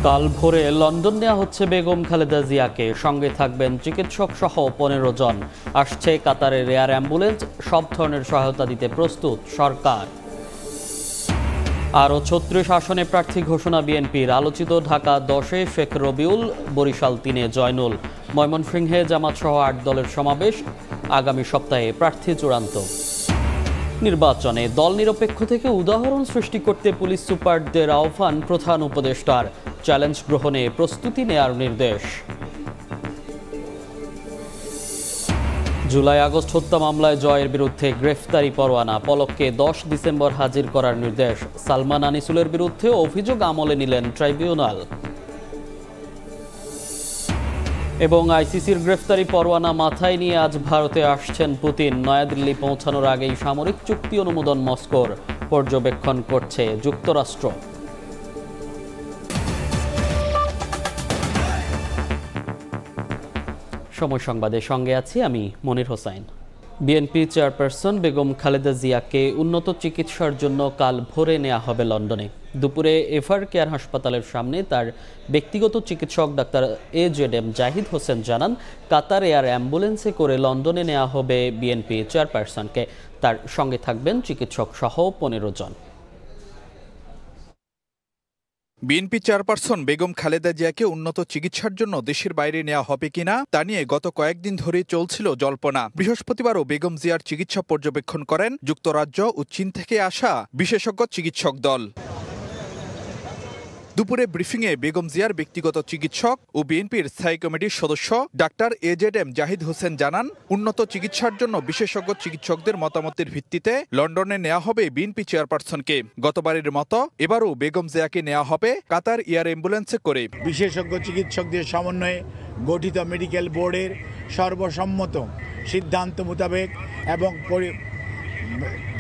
কাল ভোরে লন্ডন নেওয়া হচ্ছে বেগম খালেদা জিয়াকে, সঙ্গে থাকবেন চিকিৎসক সহ 15 জন। আসছে কাতারের এয়ার অ্যাম্বুলেন্স, সব ধরনের সহায়তা দিতে প্রস্তুত সরকার। আরও 36 আসনে প্রার্থী ঘোষণা বিএনপির। আলোচিত ঢাকা 10-এ শেখ রবিউল, বরিশাল 3-এ জয়নুল, ময়মনসিংহে জামাত সহ 8 দলের সমাবেশ। আগামী সপ্তাহে প্রার্থী চূড়ান্ত। নির্বাচনে দল নিরপেক্ষ থেকে উদাহরণ সৃষ্টি করতে পুলিশ সুপারদের আহ্বান প্রধান উপদেষ্টার। চ্যালেঞ্জ গ্রহণে প্রস্তুতি নেয়ার নির্দেশ। জুলাই আগস্ট হত্যা মামলায় জয়ের বিরুদ্ধে গ্রেফতারি পরোয়ানা, পলককে 10 ডিসেম্বর হাজির করার নির্দেশ। সালমান আনিসুলের বিরুদ্ধে অভিযোগ আমলে নিলেন ট্রাইব্যুনাল। এবং আইসিসির গ্রেফতারি পরোয়ানা মাথায় নিয়ে আজ ভারতে আসছেন পুতিন। নয়াদিল্লি পৌঁছানোর আগেই সামরিক চুক্তি অনুমোদন মস্কোর, পর্যবেক্ষণ করছে যুক্তরাষ্ট্র। সময় সংবাদের সঙ্গে আছি আমি মনির হোসাইন। বিএনপি চেয়ারপারসন বেগম খালেদা জিয়াকে উন্নত চিকিৎসার জন্য কাল ভোরে নেওয়া হবে লন্ডনে। দুপুরে এফআর কেয়ার হাসপাতালের সামনে তার ব্যক্তিগত চিকিৎসক ডাক্তার AJM জাহিদ হোসেন জানান, কাতার এয়ার অ্যাম্বুলেন্সে করে লন্ডনে নেওয়া হবে বিএনপি চেয়ারপারসনকে। তার সঙ্গে থাকবেন চিকিৎসক সহ 15 জন। বিএনপি চেয়ারপারসন বেগম খালেদা জিয়াকে উন্নত চিকিৎসার জন্য দেশের বাইরে নেওয়া হবে কিনা তা নিয়ে গত কয়েকদিন ধরে চলছিল জল্পনা। বৃহস্পতিবারও বেগম জিয়ার চিকিৎসা পর্যবেক্ষণ করেন যুক্তরাজ্য ও চীন থেকে আসা বিশেষজ্ঞ চিকিৎসক দল। দুপুরে ব্রিফিংয়ে বেগম জিয়ার ব্যক্তিগত চিকিৎসক ও বিএনপির স্থায়ী কমিটির সদস্য ডাক্তার AJM জাহিদ হোসেন জানান, উন্নত চিকিৎসার জন্য বিশেষজ্ঞ চিকিৎসকদের মতামতের ভিত্তিতে লন্ডনে নেওয়া হবে বিএনপি চেয়ারপারসনকে। গতবারের মতো এবারও বেগম জিয়াকে নেওয়া হবে কাতার এয়ার অ্যাম্বুলেন্সে করে। বিশেষজ্ঞ চিকিৎসকদের সমন্বয়ে গঠিত মেডিকেল বোর্ডের সর্বসম্মত সিদ্ধান্ত মোতাবেক এবং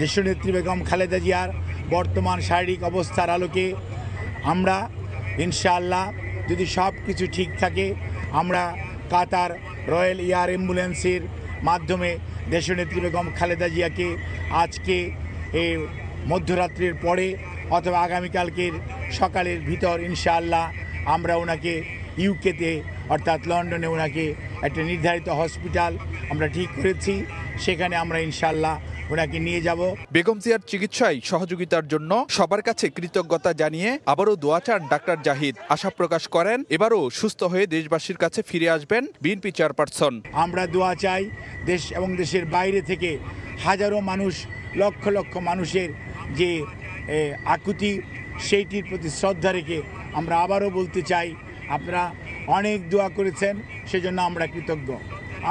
দেশনেত্রী বেগম খালেদা জিয়ার বর্তমান শারীরিক অবস্থার আলোকে আমরা ইনশাআল্লাহ, যদি সব কিছু ঠিক থাকে, আমরা কাতার রয়্যাল এয়ার অ্যাম্বুলেন্সের মাধ্যমে দেশনেত্রী বেগম খালেদা জিয়াকে আজকে এই মধ্যরাত্রির পরে অথবা আগামীকালকের সকালের ভিতর ইনশাআল্লাহ আমরা ওনাকে ইউকেতে অর্থাৎ লন্ডনে ওনাকে একটা নির্ধারিত হসপিটাল আমরা ঠিক করেছি, সেখানে আমরা ইনশাআল্লাহ ওনাকে নিয়ে যাব। বেগম জিয়ার চিকিৎসায় সহযোগিতার জন্য সবার কাছে কৃতজ্ঞতা জানিয়ে আবারও দোয়া চান ডাক্তার জাহিদ। আশা প্রকাশ করেন, এবারও সুস্থ হয়ে দেশবাসীর কাছে ফিরে আসবেন বিএনপি চেয়ারপারসন। আমরা দোয়া চাই দেশ এবং দেশের বাইরে থেকে হাজারো মানুষ, লক্ষ লক্ষ মানুষের যে আকুতি, সেইটির প্রতি শ্রদ্ধা রেখে আমরা আবারও বলতে চাই, আপনারা অনেক দোয়া করেছেন, সেজন্য আমরা কৃতজ্ঞ।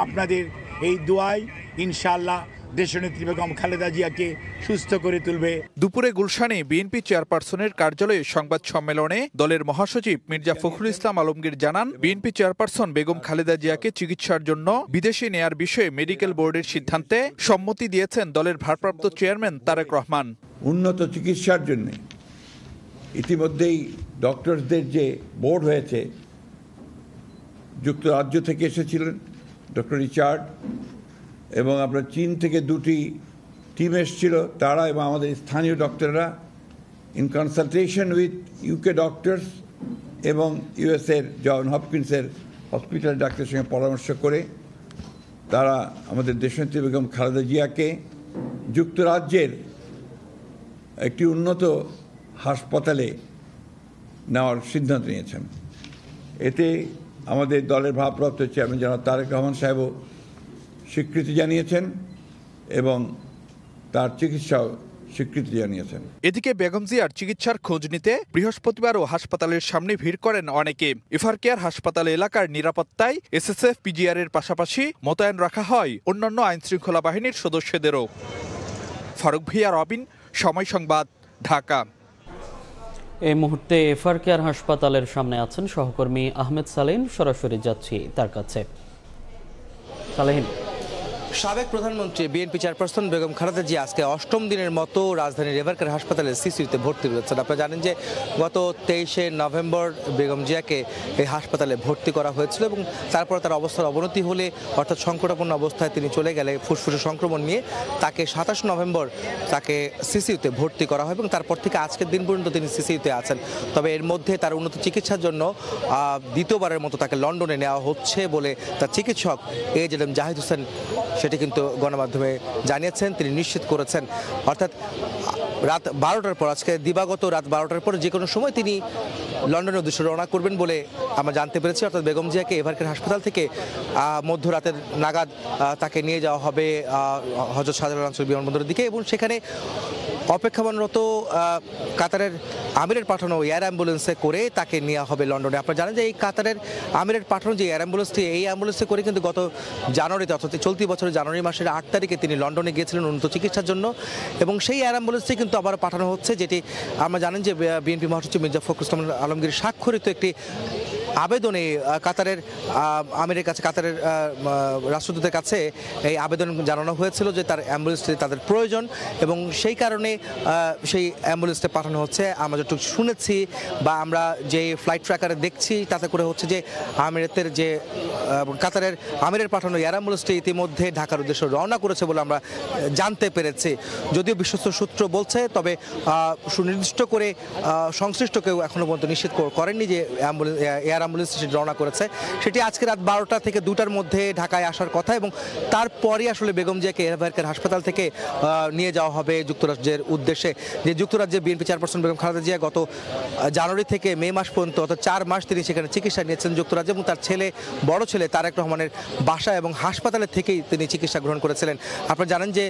আপনাদের এই দোয়াই ইনশাআল্লাহ দেশনেত্রী বেগম খালেদা জিয়াকে সুস্থ করে তুলবে। দুপুরে গুলশানে বিএনপি চেয়ারপারসনের কার্যালয়ে সংবাদ সম্মেলনে দলের মহাসচিব মির্জা ফখরুল ইসলাম আলমগীর জানান, বিএনপি চেয়ারপারসন বেগম খালেদা জিয়াকে চিকিৎসার জন্য বিদেশে নেয়ার বিষয়ে মেডিকেল বোর্ডের সিদ্ধান্তে সম্মতি দিয়েছেন দলের ভারপ্রাপ্ত চেয়ারম্যান তারেক রহমান। উন্নত চিকিৎসার জন্য ইতিমধ্যেই ডক্টরসদের যে বোর্ড হয়েছে, যুক্তরাজ্য থেকে এসেছিলেন ডক্টর রিচার্ড, এবং আপনার চীন থেকে 2টি টিম এসেছিল তারা, এবং আমাদের স্থানীয় ডক্টররা in consultation with UK doctors এবং ইউএসের জন হপকিন্সের হসপিটাল ডাক্তারের সঙ্গে পরামর্শ করে তারা আমাদের দেশনেত্রী বেগম খালেদা জিয়াকে যুক্তরাজ্যের একটি উন্নত হাসপাতালে নেওয়ার সিদ্ধান্ত নিয়েছেন। এতে আমাদের দলের ভারপ্রাপ্ত চেয়ারম্যান জনাব তারেক রহমান সাহেবও স্বীকৃতি জানিয়েছেন এবং তার চিকিৎসাও স্বীকৃতি জানিয়েছেন। এদিকে বেগম জিয়ার চিকিৎসার খোঁজ নিতে বৃহস্পতিবারও হাসপাতালের সামনে ভিড় করেন অনেকে। এফআর কেয়ার হাসপাতাল এলাকার নিরাপত্তায় SSF PGR এর পাশাপাশি মোতায়েন রাখা হয় অন্যান্য আইনশৃঙ্খলা বাহিনীর সদস্যদেরও। ফারুক ভিয়া, রবিন, সময় সংবাদ, ঢাকা। এই মুহূর্তে এফআর কেয়ার হাসপাতালের সামনে আছেন সহকর্মী আহমেদ সালেহিন। সরাসরি যাচ্ছি তার কাছে। সালেহিন, সাবেক প্রধানমন্ত্রী বিএনপি চেয়ারপারসন বেগম খালেদা জিয়া আজকে অষ্টম দিনের মতো রাজধানীর এভারকেয়ার হাসপাতালে সিসিউতে ভর্তি রয়েছেন। আপনারা জানেন যে গত 23শে নভেম্বর বেগম জিয়াকে এই হাসপাতালে ভর্তি করা হয়েছিল এবং তারপর তার অবস্থার অবনতি হলে অর্থাৎ সংকটাপন্ন অবস্থায় তিনি চলে গেলে ফুসফুসে সংক্রমণ নিয়ে তাকে 27 নভেম্বর তাকে সিসিউতে ভর্তি করা হয় এবং তারপর থেকে আজকের দিন পর্যন্ত তিনি সিসিউতে আছেন। তবে এর মধ্যে তার উন্নত চিকিৎসার জন্য দ্বিতীয়বারের মতো তাকে লন্ডনে নেওয়া হচ্ছে বলে তার চিকিৎসক এজেডএম জাহিদ হোসেন সেটি কিন্তু গণমাধ্যমে জানিয়েছেন, তিনি নিশ্চিত করেছেন। অর্থাৎ রাত 12টার পর, আজকে দিবাগত রাত 12টার পর যে কোনো সময় তিনি লন্ডনের উদ্দেশ্যে রওনা করবেন বলে আমরা জানতে পেরেছি। অর্থাৎ বেগম জিয়াকে এভারকেয়ার হাসপাতাল থেকে মধ্যরাতের নাগাদ তাকে নিয়ে যাওয়া হবে হযরত শাহজালাল আন্তর্জাতিক বিমানবন্দরের দিকে এবং সেখানে অপেক্ষমানরত কাতারের আমিরের পাঠানো এয়ার অ্যাম্বুলেন্সে করে তাকে নেওয়া হবে লন্ডনে। আপনারা জানেন যে এই কাতারের আমিরের পাঠানো যে এয়ার অ্যাম্বুলেন্সটি, এই অ্যাম্বুলেন্সে করে কিন্তু গত জানুয়ারিতে অর্থাৎ চলতি বছরের জানুয়ারি মাসের 8 তারিখে তিনি লন্ডনে গিয়েছিলেন উন্নত চিকিৎসার জন্য এবং সেই এয়ার অ্যাম্বুলেন্সটি কিন্তু আবার পাঠানো হচ্ছে, যেটি আমরা জানেন যে বিএনপি মহাসচিব মির্জা ফখরুল ইসলাম আলমগীর স্বাক্ষরিত একটি আবেদনে কাতারের আমিরের কাছে, কাতারের রাষ্ট্রদূতের কাছে এই আবেদন জানানো হয়েছিল যে তার অ্যাম্বুলেন্সটি তাদের প্রয়োজন এবং সেই কারণে সেই অ্যাম্বুলেন্সটা পাঠানো হচ্ছে। আমরা যেটুকু শুনেছি বা আমরা যে ফ্লাইট ট্র্যাকারে দেখছি তাতে করে হচ্ছে যে আমিরাতের যে কাতারের আমিরের পাঠানো এয়ার অ্যাম্বুলেন্সটি ইতিমধ্যে ঢাকার উদ্দেশ্যে রওনা করেছে বলে আমরা জানতে পেরেছি। যদিও বিশ্বস্ত সূত্র বলছে, তবে সুনির্দিষ্ট করে সংশ্লিষ্ট কেউ এখনো পর্যন্ত নিশ্চিত করেননি যে এয়ার অ্যাম্বুলেন্স সেটি রওনা করেছে। সেটি আজকে রাত 12টা থেকে 2টার মধ্যে ঢাকায় আসার কথা এবং তারপরই আসলে বেগম জিয়াকে এভারকেয়ার হাসপাতাল থেকে নিয়ে যাওয়া হবে যুক্তরাজ্যের উদ্দেশ্যে। যে যুক্তরাজ্যে বিএনপি চেয়ারপারসন বেগম খালেদা জিয়া গত জানুয়ারি থেকে মে মাস পর্যন্ত অর্থাৎ 4 মাস তিনি সেখানে চিকিৎসা নিয়েছেন যুক্তরাজ্যে এবং তার বড় ছেলে তারেক রহমানের বাসা এবং হাসপাতালে থেকেই তিনি চিকিৎসা গ্রহণ করেছিলেন। আপনারা জানেন যে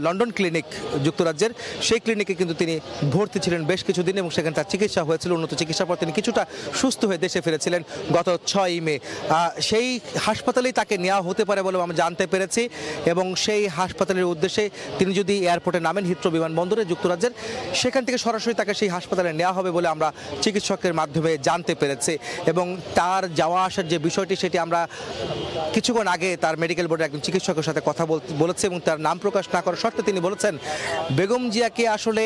লন্ডন ক্লিনিক যুক্তরাজ্যের, সেই ক্লিনিকে কিন্তু তিনি ভর্তি ছিলেন বেশ কিছুদিন এবং সেখানে তার চিকিৎসা হয়েছিল। উন্নত চিকিৎসার পর তিনি কিছুটা সুস্থ হয়ে দেশে ফিরেছিলেন গত 6 মে। সেই হাসপাতালেই তাকে নেওয়া হতে পারে বলে আমরা জানতে পেরেছি এবং সেই হাসপাতালের উদ্দেশ্যে তিনি যদি এয়ারপোর্টে নামেন হিথ্রো বিমানবন্দরে যুক্তরাজ্যের, সেখান থেকে সরাসরি তাকে সেই হাসপাতালে নেওয়া হবে বলে আমরা চিকিৎসকের মাধ্যমে জানতে পেরেছি এবং তার যাওয়া আসার যে বিষয়টি সেটি আমরা কিছুক্ষণ আগে তার মেডিকেল বোর্ডের একজন চিকিৎসকের সাথে কথা বলেছে এবং তার নাম প্রকাশ না করার শর্তে তিনি বলেছেন বেগম জিয়াকে আসলে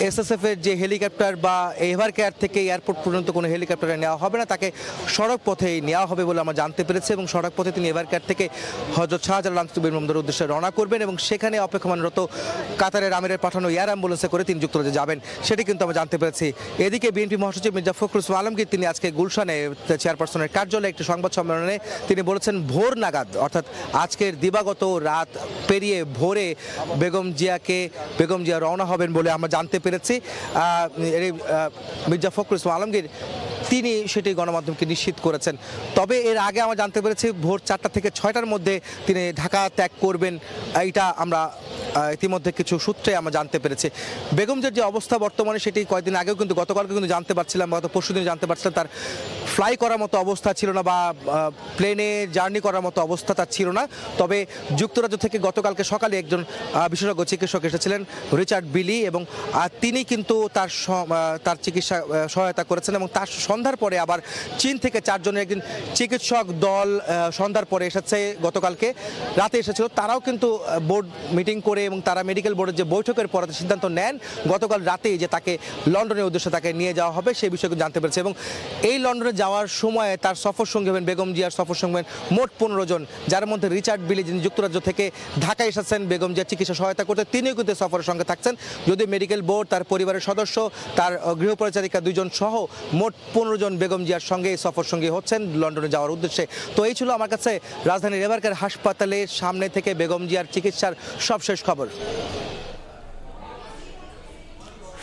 এসএসএফ এর যে হেলিকপ্টার বা এভারকেয়ার থেকে এয়ারপোর্ট পর্যন্ত কোনো হেলিকপ্টারে নেওয়া হবে না, তাকে সড়ক পথেই নেওয়া হবে বলে আমরা জানতে পেরেছি এবং সড়ক পথে তিনি এভারকেয়ার থেকে হযরত শাহজালাল আন্তর্জাতিক বিমানবন্দরের উদ্দেশ্যে রওনা করবেন এবং সেখানে অপেক্ষমানরত কাতারের আমিরের পাঠানো এয়ার অ্যাম্বুলেন্সে করে তিনি যুক্তরাজ্যে যাবেন, সেটি কিন্তু আমরা জানতে পেরেছি। এদিকে বিএনপি মহাসচিব মির্জা ফখরুল ইসলাম আলমগীর তিনি আজকে গুলশানে চেয়ারপারসনের কার্যালয়ে একটি সংবাদ সম্মেলনে তিনি বলেছেন ভোর নাগাদ অর্থাৎ আজকের দিবাগত রাত পেরিয়ে ভোরে বেগম জিয়া রওনা হবেন বলে আমরা জানতে পেরেছি। মির্জা ফখরুল ইসলাম আলমগীর তিনি সেটি গণমাধ্যমকে নিশ্চিত করেছেন। তবে এর আগে আমরা জানতে পেরেছি ভোর 4টা থেকে 6টার মধ্যে তিনি ঢাকা ত্যাগ করবেন, এটা আমরা ইতিমধ্যে কিছু সূত্রে আমরা জানতে পেরেছি। বেগম জিয়ার যে অবস্থা বর্তমানে সেটি কয়েকদিন আগেও কিন্তু গতকালকে কিন্তু জানতে পারছিলাম, গত পরশুদিন জানতে পারছিলাম তার ফ্লাই করার মতো অবস্থা ছিল না বা প্লেনে জার্নি করার মতো অবস্থা তার ছিল না। তবে যুক্তরাজ্য থেকে গতকালকে সকালে একজন বিশেষজ্ঞ চিকিৎসক এসেছিলেন রিচার্ড বিলি এবং তিনি কিন্তু তার চিকিৎসা সহায়তা করেছেন এবং তার সন্ধ্যার পরে আবার চীন থেকে 4 জনের একজন চিকিৎসক দল সন্ধ্যার পরে এসেছে, গতকালকে রাতে এসেছিল। তারাও কিন্তু বোর্ড মিটিং করে এবং তারা মেডিকেল বোর্ডের যে বৈঠকের পরে সিদ্ধান্ত নেন গতকাল রাতেই যে তাকে লন্ডনের উদ্দেশ্যে তাকে নিয়ে যাওয়া হবে সেই বিষয়ে জানতে পেরেছে এবং এই লন্ডনে যাওয়ার সময় তার সফর সঙ্গী হবেন বেগম জিয়ার সফর সঙ্গী হবেন মোট 15 জন, যার মধ্যে রিচার্ড বিলি যিনি যুক্তরাজ্য থেকে ঢাকায় এসেছেন বেগম জিয়ার চিকিৎসা সহায়তা করতে, তিনিও কিন্তু সফরের সঙ্গে থাকছেন। যদি মেডিকেল বোর্ড, তার পরিবারের সদস্য, তার গৃহপরিচারিকা 2 জন সহ মোট 15 জন বেগম জিয়ার সঙ্গে সফর সঙ্গী হচ্ছেন লন্ডনে যাওয়ার উদ্দেশ্যে। তো এই ছিল আমার কাছে রাজধানীর এভারকেয়ার হাসপাতালের সামনে থেকে বেগম জিয়ার চিকিৎসার সবশেষ খবর।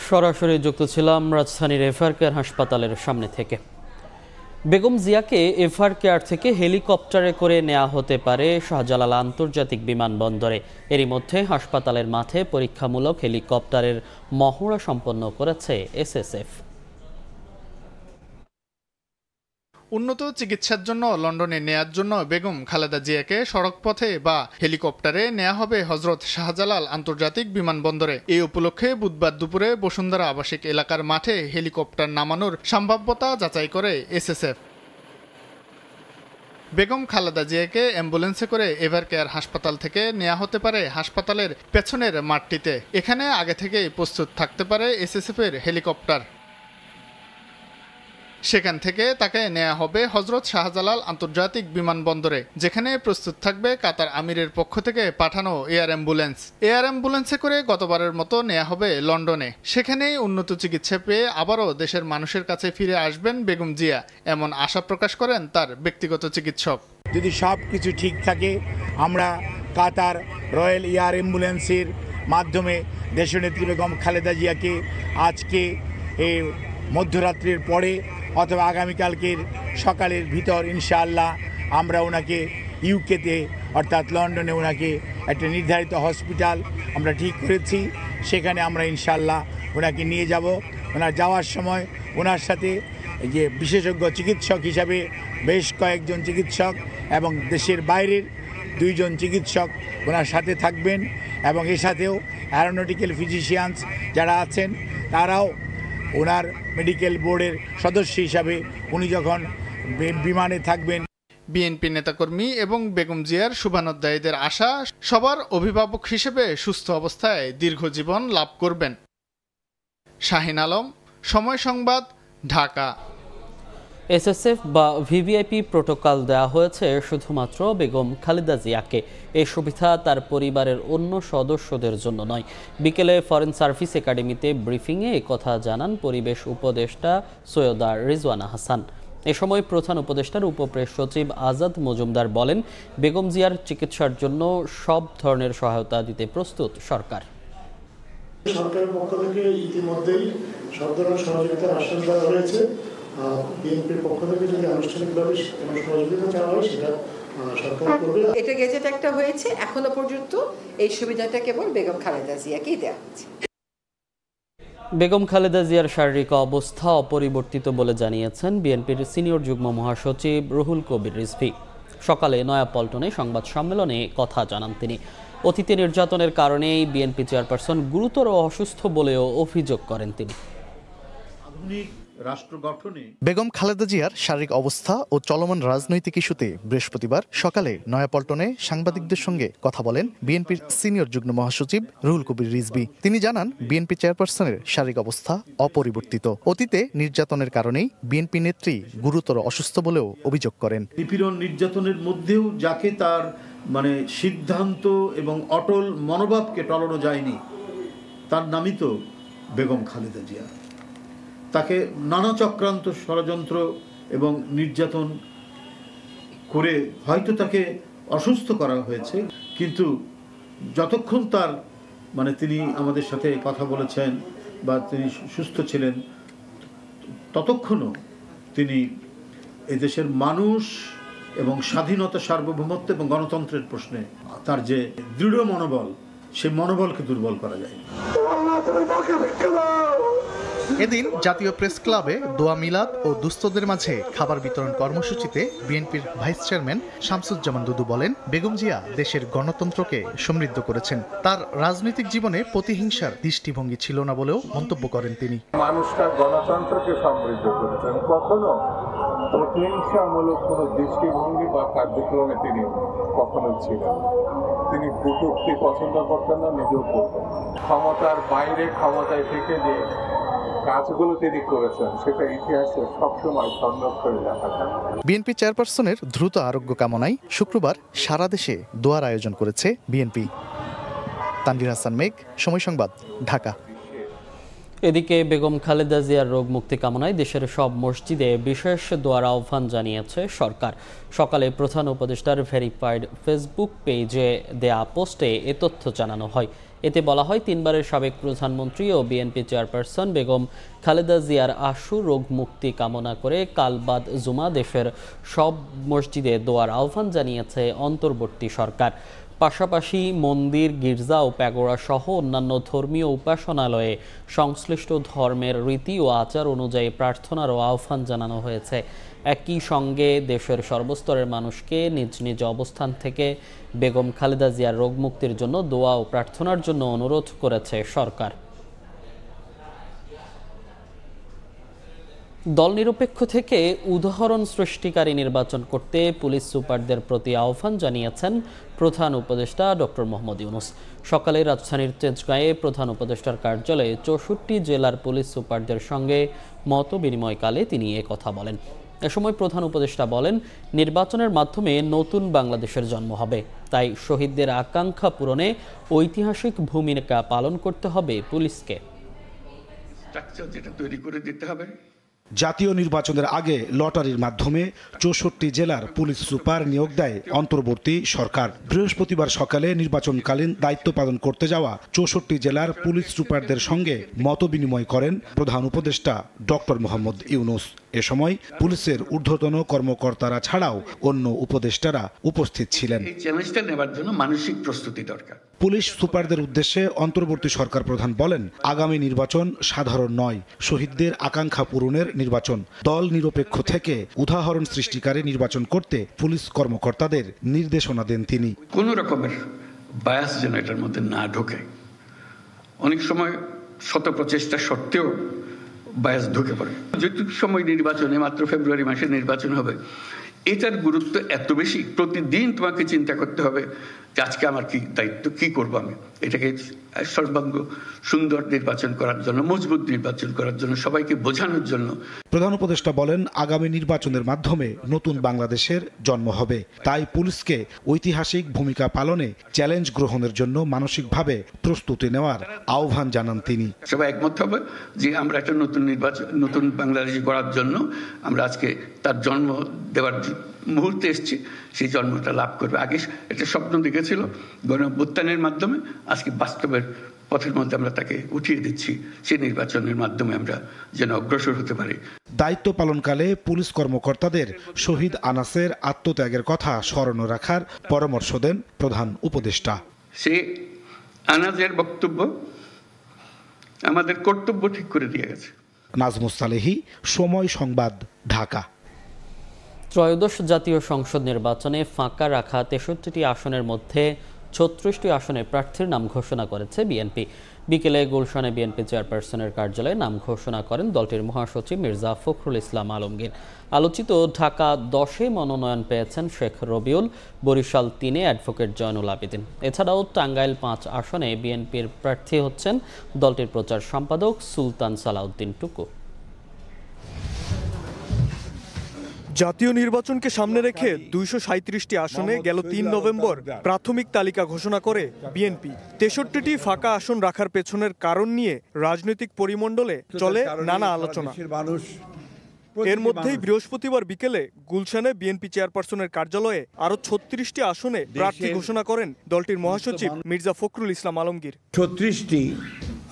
সরাসরি যুক্ত ছিলাম রাজধানীর এভারকেয়ার হাসপাতালের সামনে থেকে। বেগম জিয়াকে এভারকেয়ার থেকে হেলিকপ্টারে করে নেওয়া হতে পারে শাহজালাল আন্তর্জাতিক বিমানবন্দরে। এরই মধ্যে হাসপাতালের মাঠে পরীক্ষামূলক হেলিকপ্টারের মহড়া সম্পন্ন করেছে এসএসএফ। উন্নত চিকিৎসার জন্য লন্ডনে নেয়ার জন্য বেগম খালেদা জিয়াকে সড়কপথে বা হেলিকপ্টারে নেওয়া হবে হযরত শাহজালাল আন্তর্জাতিক বিমানবন্দরে। এই উপলক্ষে বুধবার দুপুরে বসুন্ধরা আবাসিক এলাকার মাঠে হেলিকপ্টার নামানোর সম্ভাব্যতা যাচাই করে এসএসএফ। বেগম খালেদা জিয়াকে অ্যাম্বুলেন্সে করে এভার কেয়ার হাসপাতাল থেকে নেওয়া হতে পারে হাসপাতালের পেছনের মাঠটিতে। এখানে আগে থেকেই প্রস্তুত থাকতে পারে এসএসএফের হেলিকপ্টার। সেখান থেকে তাকে নেওয়া হবে হযরত শাহজালাল আন্তর্জাতিক বিমানবন্দরে, যেখানে প্রস্তুত থাকবে কাতার আমিরের পক্ষ থেকে পাঠানো এয়ার অ্যাম্বুলেন্স। এয়ার অ্যাম্বুলেন্সে করে গতবারের মতো নেওয়া হবে লন্ডনে। সেখানেই উন্নত চিকিৎসা পেয়ে আবারও দেশের মানুষের কাছে ফিরে আসবেন বেগম জিয়া, এমন আশা প্রকাশ করেন তার ব্যক্তিগত চিকিৎসক। যদি সব কিছু ঠিক থাকে, আমরা কাতার রয়্যাল এয়ার অ্যাম্বুলেন্সের মাধ্যমে দেশনেত্রী বেগম খালেদা জিয়াকে আজকে এই মধ্যরাত্রির পরে অথবা আগামীকালকের সকালের ভিতর ইনশাআল্লাহ আমরা ওনাকে ইউকেতে অর্থাৎ লন্ডনে ওনাকে একটা নির্ধারিত হসপিটাল আমরা ঠিক করেছি, সেখানে আমরা ইনশাআল্লাহ ওনাকে নিয়ে যাব। ওনার যাওয়ার সময় ওনার সাথে যে বিশেষজ্ঞ চিকিৎসক হিসাবে বেশ কয়েকজন চিকিৎসক এবং দেশের বাইরের 2 জন চিকিৎসক ওনার সাথে থাকবেন এবং এর সাথেও অ্যারোনটিক্যাল ফিজিশিয়ানস যারা আছেন তারাও ওনার মেডিকেল বোর্ডের সদস্য হিসাবে উনি যখন বিমানে থাকবেন। বিএনপি নেতাকর্মী এবং বেগম জিয়ার শুভানুধ্যায়ীদের আশা সবার অভিভাবক হিসেবে সুস্থ অবস্থায় দীর্ঘ জীবন লাভ করবেন। শাহিন আলম, সময় সংবাদ, ঢাকা। এসএসএফ বা ভিভিআইপি প্রোটোকল দেওয়া হয়েছে শুধুমাত্র বেগম খালেদা জিয়াকে। এই সুবিধা তার পরিবারের অন্য সদস্যদের জন্য নয়। বিকেলে ফরেন সার্ভিস একাডেমিতে ব্রিফিংয়ে কথা জানান পরিবেশ উপদেষ্টা সৈয়দা রিজওয়ানা হাসান। এ সময় প্রধান উপদেষ্টার উপপ্রেস সচিব আজাদ মজুমদার বলেন, বেগম জিয়ার চিকিৎসার জন্য সব ধরনের সহায়তা দিতে প্রস্তুত সরকার। সরকারের পক্ষ থেকে ইতিমধ্যেই সব ধরনের সহযোগিতার আশ্বাস দেওয়া হয়েছে। বিএনপির পক্ষ থেকে যদি আনুষ্ঠানিকভাবে কোনো সহযোগিতা চাওয়া হয় সেটা সরকার করবে। এটা গেজেট একটা হয়েছে, এখনো পর্যন্ত এই সুবিধাটা কেবল বেগম খালেদা জিয়াকেই দেওয়া হচ্ছে। বেগম খালেদা জিয়ার শারীরিক অবস্থা অপরিবর্তিত বলে জানিয়েছেন বিএনপির সিনিয়র যুগ্ম মহাসচিব রুহুল কবির রিজভী। সকালে নয়াপল্টনে সংবাদ সম্মেলনে কথা জানান তিনি। অতীতে নির্যাতনের কারণেই বিএনপি চেয়ারপারসন গুরুতর অসুস্থ বলেও অভিযোগ করেন তিনি। বেগম খালেদা জিয়ার শারীরিক অবস্থা ও চলমান রাজনৈতিক ইস্যুতে বৃহস্পতিবার সকালে নয়াপল্টনে সাংবাদিকদের সঙ্গে কথা বলেন বিএনপির সিনিয়র যুগ্ম মহাসচিব রুহুল কবির রিজভী। তিনি জানান, বিএনপি চেয়ারপারসনের শারীরিক অবস্থা অপরিবর্তিত। অতীতে নির্যাতনের কারণেই বিএনপি নেত্রী গুরুতর অসুস্থ বলেও অভিযোগ করেন। নিপীড়ন নির্যাতনের মধ্যেও যাকে তার সিদ্ধান্ত এবং অটল মনোভাবকে টলানো যায়নি, তার নামই তো বেগম খালেদা জিয়া। তাকে নানা চক্রান্ত, ষড়যন্ত্র এবং নির্যাতন করে হয়তো তাকে অসুস্থ করা হয়েছে, কিন্তু যতক্ষণ তার তিনি আমাদের সাথে কথা বলেছেন বা তিনি সুস্থ ছিলেন, ততক্ষণও তিনি এদেশের মানুষ এবং স্বাধীনতা, সার্বভৌমত্ব এবং গণতন্ত্রের প্রশ্নে তার যে দৃঢ় মনোবল, সেই মনোবলকে দুর্বল করা যায়। এদিন জাতীয় প্রেস ক্লাবে দোয়া মিলাদ ও দুস্থদের মাঝে খাবার বিতরণ কর্মসূচিতে বিএনপির ভাইস চেয়ারম্যান শামসুজ্জামান দুদু বলেন, বেগম জিয়া দেশের গণতন্ত্রকে সমৃদ্ধ করেছেন। তার রাজনৈতিক জীবনে প্রতিহিংসার দৃষ্টিভঙ্গি ছিল না বলেও মন্তব্য করেন তিনি। মানুষটা গণতন্ত্রকে সমৃদ্ধ করেছেন, কখনো প্রতিহিংসামূলক কোনো দৃষ্টিভঙ্গি বা কার্যক্রমে তিনি কখনো ছিলেন। তিনি কটূক্তি পছন্দ করতেন না, নিজেও করতেন। ক্ষমতার বাইরে ক্ষমতায় থেকে যে কাজগুলো তিনি করেছেন সেটা ইতিহাসে সবসময় সংরক্ষণ করে রাখা যায়। বিএনপি চেয়ারপারসনের দ্রুত আরোগ্য কামনায় শুক্রবার সারা দেশে দোয়ার আয়োজন করেছে বিএনপি। তানভীর হাসান মেঘ, সময় সংবাদ, ঢাকা। এদিকে বেগম খালেদা জিয়ার রোগ মুক্তি কামনায় দেশের সব মসজিদে বিশেষ দোয়ার আহ্বান জানিয়েছে সরকার। সকালে প্রধান উপদেষ্টার ভেরিফাইড ফেসবুক পেজে দেয়া পোস্টে এ তথ্য জানানো হয়। এতে বলা হয়, 3 বারের সাবেক প্রধানমন্ত্রী ও বিএনপি চেয়ারপারসন বেগম খালেদা জিয়ার আশু রোগ মুক্তি কামনা করে কাল বাদ জুমা দেশের সব মসজিদে দোয়ার আহ্বান জানিয়েছে অন্তর্বর্তী সরকার। পাশাপাশি মন্দির, গির্জা ও প্যাগোড়া সহ অন্যান্য ধর্মীয় উপাসনালয়ে সংশ্লিষ্ট ধর্মের রীতি ও আচার অনুযায়ী প্রার্থনারও আহ্বান জানানো হয়েছে। একই সঙ্গে দেশের সর্বস্তরের মানুষকে নিজ নিজ অবস্থান থেকে বেগম খালেদা জিয়ার রোগ মুক্তির জন্য দোয়া ও প্রার্থনার জন্য অনুরোধ করেছে সরকার। দল নিরপেক্ষ থেকে উদাহরণ সৃষ্টিকারী নির্বাচন করতে পুলিশ সুপারদের প্রতি আহ্বান জানিয়েছেন প্রধান উপদেষ্টা ডক্টর মোহাম্মদ ইউনূস। সকালে রাজধানীর তেজগাঁয়ে প্রধান উপদেষ্টার কার্যালয়ে ৬৪ জেলার পুলিশ সুপারদের সঙ্গে মত বিনিময়কালে তিনি কথা বলেন। এ সময় প্রধান উপদেষ্টা বলেন, নির্বাচনের মাধ্যমে নতুন বাংলাদেশের জন্ম হবে, তাই শহীদদের আকাঙ্ক্ষা পূরণে ঐতিহাসিক ভূমিকা পালন করতে হবে পুলিশকে। যেটা তৈরি করে দিতে হবে। জাতীয় নির্বাচনের আগে লটারির মাধ্যমে ৬৪ জেলার পুলিশ সুপার নিয়োগ দেয় অন্তর্বর্তী সরকার। বৃহস্পতিবার সকালে নির্বাচনকালীন দায়িত্ব পালন করতে যাওয়া ৬৪ জেলার পুলিশ সুপারদের সঙ্গে মতবিনিময় করেন প্রধান উপদেষ্টা ডক্টর মোহাম্মদ ইউনূস। এ সময় পুলিশের ঊর্ধ্বতন কর্মকর্তারা ছাড়াও অন্য উপদেষ্টারা উপস্থিত ছিলেন। এই চ্যালেঞ্জটা নেবার জন্য মানসিক প্রস্তুতি দরকার। পুলিশ সুপারদের উদ্দেশ্যে অন্তর্বর্তী সরকার প্রধান বলেন, আগামী নির্বাচন সাধারণ নয়, শহীদদের আকাঙ্ক্ষা পূরণের নির্বাচন। দল নিরপেক্ষ থেকে উদাহরণ সৃষ্টিকারী নির্বাচন করতে পুলিশ কর্মকর্তাদের নির্দেশনা দেন তিনি। কোন রকমের বায়াস যেন এটার মধ্যে না ঢোকে। অনেক সময় শত প্রচেষ্টা সত্ত্বেও বায়াস ঢুকে পড়ে। যেটুকু সময় নির্বাচনে, মাত্র ফেব্রুয়ারি মাসে নির্বাচন হবে, এটার গুরুত্ব এত বেশি, প্রতিদিন তোমাকে চিন্তা করতে হবে যে আজকে আমার কি দায়িত্ব, কি করবো আমি। এটাকে সর্বাঙ্গ সুন্দর নির্বাচন করার জন্য, মজবুত নির্বাচন করার জন্য, সবাইকে বোঝানোর জন্য। প্রধান উপদেষ্টা বলেন, আগামী নির্বাচনের মাধ্যমে নতুন বাংলাদেশের জন্ম হবে, তাই পুলিশকে ঐতিহাসিক ভূমিকা পালনে চ্যালেঞ্জ গ্রহণের জন্য মানসিকভাবে প্রস্তুতি নেওয়ার আহ্বান জানান তিনি। সবাই একমত হবে যে আমরা একটা নতুন নির্বাচন, নতুন বাংলাদেশ গড়ার জন্য আমরা আজকে তার জন্ম দেওয়ার মুহূর্তে এসেছি, সেই জন্মটা লাভ করবে। আগে এটা স্বপ্ন দেখেছিল, গণঅভ্যুত্থানের মাধ্যমে আজকে বাস্তবের পথের মধ্যে আমরা তাকে উঠিয়ে দিচ্ছি। সেই নির্বাচনের মাধ্যমে আমরা যেন অগ্রসর হতে পারি। দায়িত্ব পালনকালে পুলিশ কর্মকর্তাদের শহীদ আনাসের আত্মত্যাগের কথা স্মরণ রাখার পরামর্শ দেন প্রধান উপদেষ্টা। সে আনাজের বক্তব্য আমাদের কর্তব্য ঠিক করে দিয়ে গেছে। নাজমুস সালেহী, সময় সংবাদ, ঢাকা। ত্রয়োদশ জাতীয় সংসদ নির্বাচনে ফাঁকা রাখা ৬৩টি আসনের মধ্যে ৩৬টি আসনে প্রার্থীর নাম ঘোষণা করেছে বিএনপি। বিকেলে গুলশানে বিএনপি চেয়ারপারসনের কার্যালয়ে নাম ঘোষণা করেন দলটির মহাসচিব মির্জা ফখরুল ইসলাম আলমগীর। আলোচিত ঢাকা 10-এ মনোনয়ন পেয়েছেন শেখ রবিউল, বরিশাল 3-এ অ্যাডভোকেট জয়নুল আবেদিন। এছাড়াও টাঙ্গাইল 5 আসনে বিএনপির প্রার্থী হচ্ছেন দলটির প্রচার সম্পাদক সুলতান সালাউদ্দিন টুকু। জাতীয় নির্বাচনকে সামনে রেখে 237টি আসনে গেল 3 নভেম্বর প্রাথমিক তালিকা ঘোষণা করে বিএনপি। 63টি ফাঁকা আসন রাখার পেছনের কারণ নিয়ে রাজনৈতিক পরিমণ্ডলে চলে নানা আলোচনা। এর মধ্যেই বৃহস্পতিবার বিকেলে গুলশানে বিএনপি চেয়ারপারসনের কার্যালয়ে আরো 36টি আসনে প্রার্থী ঘোষণা করেন দলটির মহাসচিব মির্জা ফখরুল ইসলাম আলমগীর। 36টি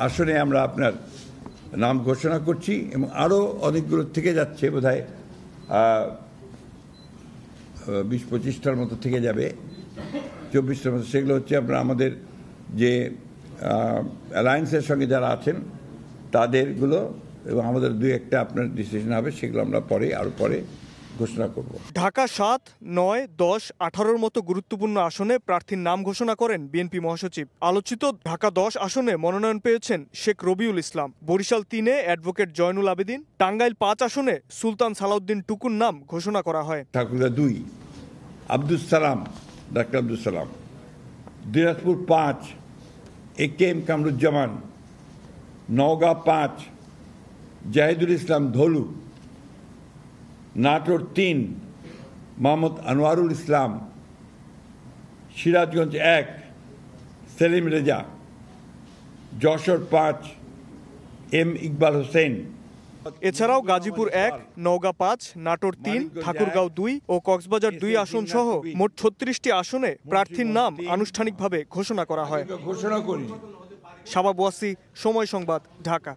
আসনে আমরা আপনার নাম ঘোষণা করছি এবং আরো অনেকগুলো থেকে যাচ্ছে, বোধহয় 20-25টার মতো থেকে যাবে, 24টার মতো। সেগুলো হচ্ছে আপনার আমাদের যে অ্যালায়েন্সের সঙ্গে যারা আছেন তাদেরগুলো, এবং আমাদের 2-1টা আপনার ডিসিশন হবে, সেগুলো আমরা আরো পরে ঘোষণা করব। ঢাকা 7, 9, 10, 18-র মতো গুরুত্বপূর্ণ আসনে প্রার্থীর নাম ঘোষণা করেন বিএনপি মহাসচিব। আলোচিত ঢাকা 10 আসনে মনোনয়ন পেয়েছেন শেখ রবিউল ইসলাম, বরিশাল 3-এ অ্যাডভোকেট জয়নুল আবেদিন, টাঙ্গাইল 5 আসনে সুলতান সালাউদ্দিন টুকুর নাম ঘোষণা করা হয়। ঠাকুরগাঁ 2 আব্দুল সালাম, ডাক্তার আব্দুল সালাম, দিনাজপুর 5 AK-M কামরুজ্জামান, নওগাঁ 5 জাহিদুল ইসলাম ধলু, নাটোর 3 মোহাম্মদ আনোয়ারুল ইসলাম, সিরাজগঞ্জ 1 সেলিম রেজা, যশোর 5 M ইকবাল হোসেন। এছাড়াও গাজীপুর 1, নওগাঁ 5, নাটোর 3, ঠাকুরগাঁও 2 ও কক্সবাজার 2 আসন সহ মোট 36টি আসনে প্রার্থীর নাম আনুষ্ঠানিকভাবে ঘোষণা করা হয়। শাবাব ওয়াসি, সময় সংবাদ, ঢাকা।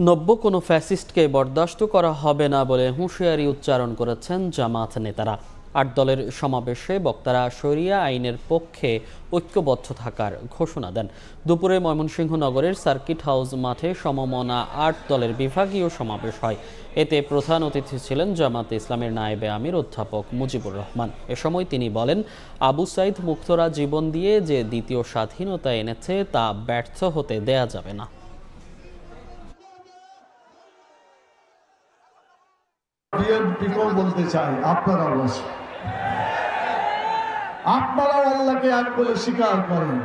নব্য কোনো ফ্যাসিস্টকে বরদাস্ত করা হবে না বলে হুঁশিয়ারি উচ্চারণ করেছেন জামাত নেতারা। 8 দলের সমাবেশে বক্তারা শরিয়া আইনের পক্ষে ঐক্যবদ্ধ থাকার ঘোষণা দেন। দুপুরে ময়মনসিংহ নগরের সার্কিট হাউস মাঠে সমমনা 8 দলের বিভাগীয় সমাবেশ হয়। এতে প্রধান অতিথি ছিলেন জামাতে ইসলামের নায়েবে আমির অধ্যাপক মুজিবুর রহমান। এ সময় তিনি বলেন, আবু সাইদ মুক্তরা জীবন দিয়ে যে দ্বিতীয় স্বাধীনতা এনেছে তা ব্যর্থ হতে দেয়া যাবে না। বিএনপিকেও বলতে চাই, আপনারাও বসেন, আপনারাও আল্লাহকে এক বলে স্বীকার করেন,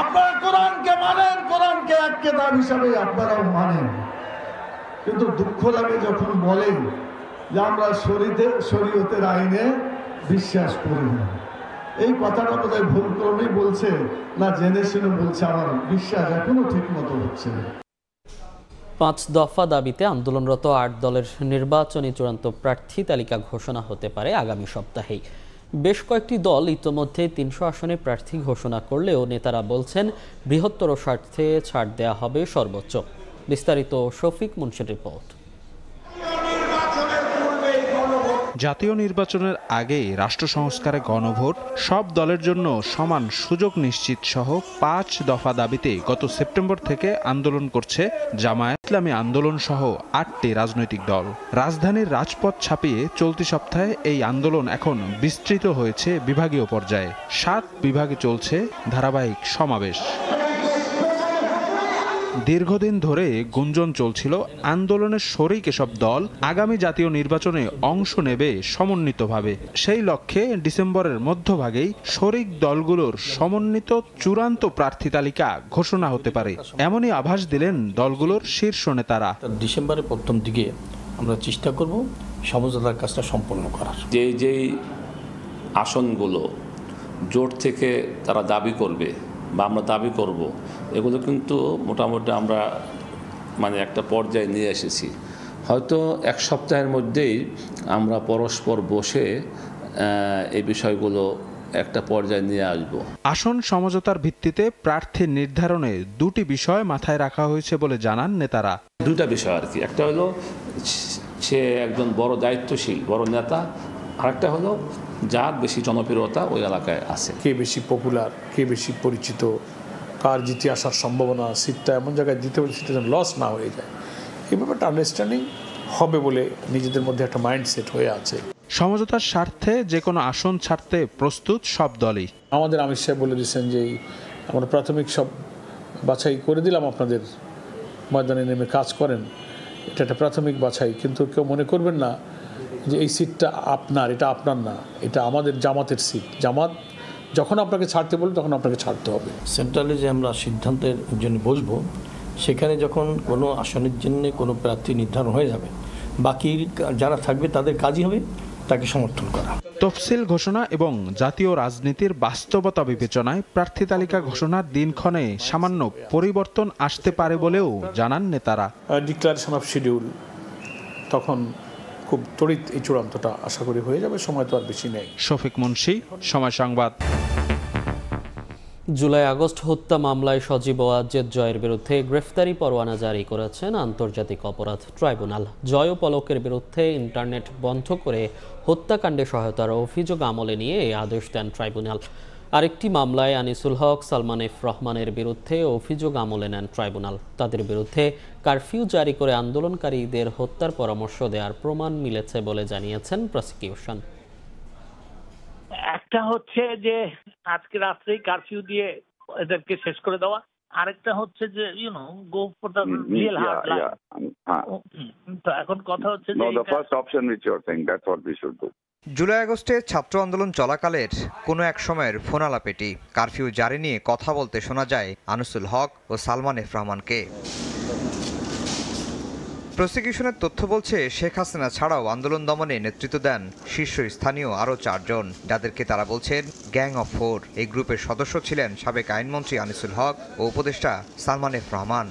আপনারা কোরআনকে মানেন, কোরআনকে এক কিতাব হিসাবে আপনারাও মানেন, কিন্তু দুঃখ লাগে যখন বলেন যে আমরা শরীয়তের আইনে বিশ্বাস করি না। এই কথাটা বোধহয় ভুল ক্রমেই বলছে না জেনে শুনে বলছে, আমার বিশ্বাস এখনো ঠিক মতো হচ্ছে না। 5 দফা দাবিতে আন্দোলনরত 8 দলের নির্বাচনী চূড়ান্ত প্রার্থী তালিকা ঘোষণা হতে পারে আগামী সপ্তাহেই। বেশ কয়েকটি দল ইতোমধ্যে 300 আসনে প্রার্থী ঘোষণা করলেও নেতারা বলছেন বৃহত্তর স্বার্থে ছাড় দেয়া হবে সর্বোচ্চ। বিস্তারিত শফিক মুন্সির রিপোর্ট। জাতীয় নির্বাচনের আগে রাষ্ট্র সংস্কারে গণভোট, সব দলের জন্য সমান সুযোগ নিশ্চিত সহ 5 দফা দাবিতে গত সেপ্টেম্বর থেকে আন্দোলন করছে জামায়াত ইসলামী আন্দোলন সহ 8টি রাজনৈতিক দল। রাজধানীর রাজপথ ছাপিয়ে চলতি সপ্তাহে এই আন্দোলন এখন বিস্তৃত হয়েছে বিভাগীয় পর্যায়ে। 7 বিভাগে চলছে ধারাবাহিক সমাবেশ। দীর্ঘদিন ধরে গুঞ্জন চলছিল আন্দোলনের শরিক এসব দল আগামী জাতীয় নির্বাচনে অংশ নেবে সমন্বিতভাবে। সেই লক্ষ্যে ডিসেম্বরের মধ্যভাগেই শরিক দলগুলোর সমন্বিত চূড়ান্ত প্রার্থী তালিকা ঘোষণা হতে পারে, এমনই আভাস দিলেন দলগুলোর শীর্ষ নেতারা। ডিসেম্বরের প্রথম দিকে আমরা চেষ্টা করব সমঝোতার কাজটা সম্পন্ন করার। যেই আসনগুলো জোট থেকে তারা দাবি করবে বা আমরা দাবি করব, এগুলো কিন্তু মোটামুটি আমরা একটা পর্যায়ে নিয়ে এসেছি। হয়তো 1 সপ্তাহের মধ্যেই আমরা পরস্পর বসে এই বিষয়গুলো একটা পর্যায়ে নিয়ে আসব। আসন সমঝোতার ভিত্তিতে প্রার্থী নির্ধারণে 2টি বিষয় মাথায় রাখা হয়েছে বলে জানান নেতারা। 2টা বিষয় আর কি, একটা হলো সে একজন বড় দায়িত্বশীল বড় নেতা, আরেকটা হলো যার বেশি জনপ্রিয়তা ওই এলাকায় আছে। কে বেশি পপুলার, কে বেশি পরিচিত, কার জিতে আসার সম্ভাবনা, সিটটা এমন জায়গায় দিতে হবে সেটা যেন লস না হয়ে যায়, এই ব্যাপারটা আন্ডারস্ট্যান্ডিং হবে বলে নিজেদের মধ্যে একটা মাইন্ডসেট হয়ে আছে। সমঝোতার স্বার্থে যে কোনো আসন ছাড়তে প্রস্তুত সব দলই। আমাদের আমির সাহেব বলে দিয়েছেন যে আমরা প্রাথমিক সব বাছাই করে দিলাম, আপনাদের ময়দানে নেমে কাজ করেন, এটা একটা প্রাথমিক বাছাই, কিন্তু কেউ মনে করবেন না যে এই সিটটা আপনার, এটা আপনার না, এটা আমাদের জামাতের সিট। জামাত যখন আপনাকে ছাড়তে বলবে তখন আপনাকে ছাড়তে হবে। সেন্ট্রালে যে আমরা সিদ্ধান্তের জন্য বসবো, সেখানে যখন কোনো আসনের জন্য কোনো প্রার্থী নির্ধারণ হয়ে যাবে, বাকি যারা থাকবে তাদের কাজই হবে তাকে সমর্থন করা। তফসিল ঘোষণা এবং জাতীয় রাজনীতির বাস্তবতা বিবেচনায় প্রার্থী তালিকা ঘোষণার দিনক্ষণে সামান্য পরিবর্তন আসতে পারে বলেও জানান নেতারা। ডিক্লারেশন অফ শিডিউল তখন খুব তড়িৎ এই চূড়ান্তটা আশা করি হয়ে যাবে, সময় তো আর বেশি নেই। শফিক মুন্সি, সময় সংবাদ। জুলাই আগস্ট হত্যা মামলায় সজীব ওয়াজেদ জয়ের বিরুদ্ধে গ্রেফতারি পরোয়ানা জারি করেছেন আন্তর্জাতিক অপরাধ ট্রাইব্যুনাল। জয় ও পলকের বিরুদ্ধে ইন্টারনেট বন্ধ করে হত্যাকাণ্ডে সহায়তার অভিযোগ আমলে নিয়ে এই আদেশ দেন ট্রাইব্যুনাল। আরেকটি মামলায় আনিসুল হক, সালমান এফ রহমানের বিরুদ্ধে অভিযোগ আমলে নেন ট্রাইব্যুনাল। তাদের বিরুদ্ধে কারফিউ জারি করে আন্দোলনকারীদের হত্যার পরামর্শ দেওয়ার প্রমাণ মিলেছে বলে জানিয়েছেন প্রসিকিউশন। একটা হচ্ছে যে আজকে রাত্রেই কারফিউ দিয়ে এদেরকে শেষ করে দেওয়া, আরেকটা হচ্ছে যে go for the real hard life. তো এখন কথা হচ্ছে যে the first option which you are saying, that's what we should do. July আগস্টে ছাত্র আন্দোলন চলাকালের কোনো এক সময়ের ফোনালাপেটি কারফিউ জারি নিয়ে কথা বলতে শোনা যায় আনিসুল হক ও সালমান এফ রহমানকে। প্রসিকিউশনের তথ্য বলছে শেখ হাসিনা ছাড়াও আন্দোলন দমনে নেতৃত্ব দেন শীর্ষস্থানীয় আরও 4 জন, যাদেরকে তারা বলছেন গ্যাং অফ 4। এই গ্রুপের সদস্য ছিলেন সাবেক আইনমন্ত্রী আনিসুল হক ও উপদেষ্টা সালমান এফ রহমান।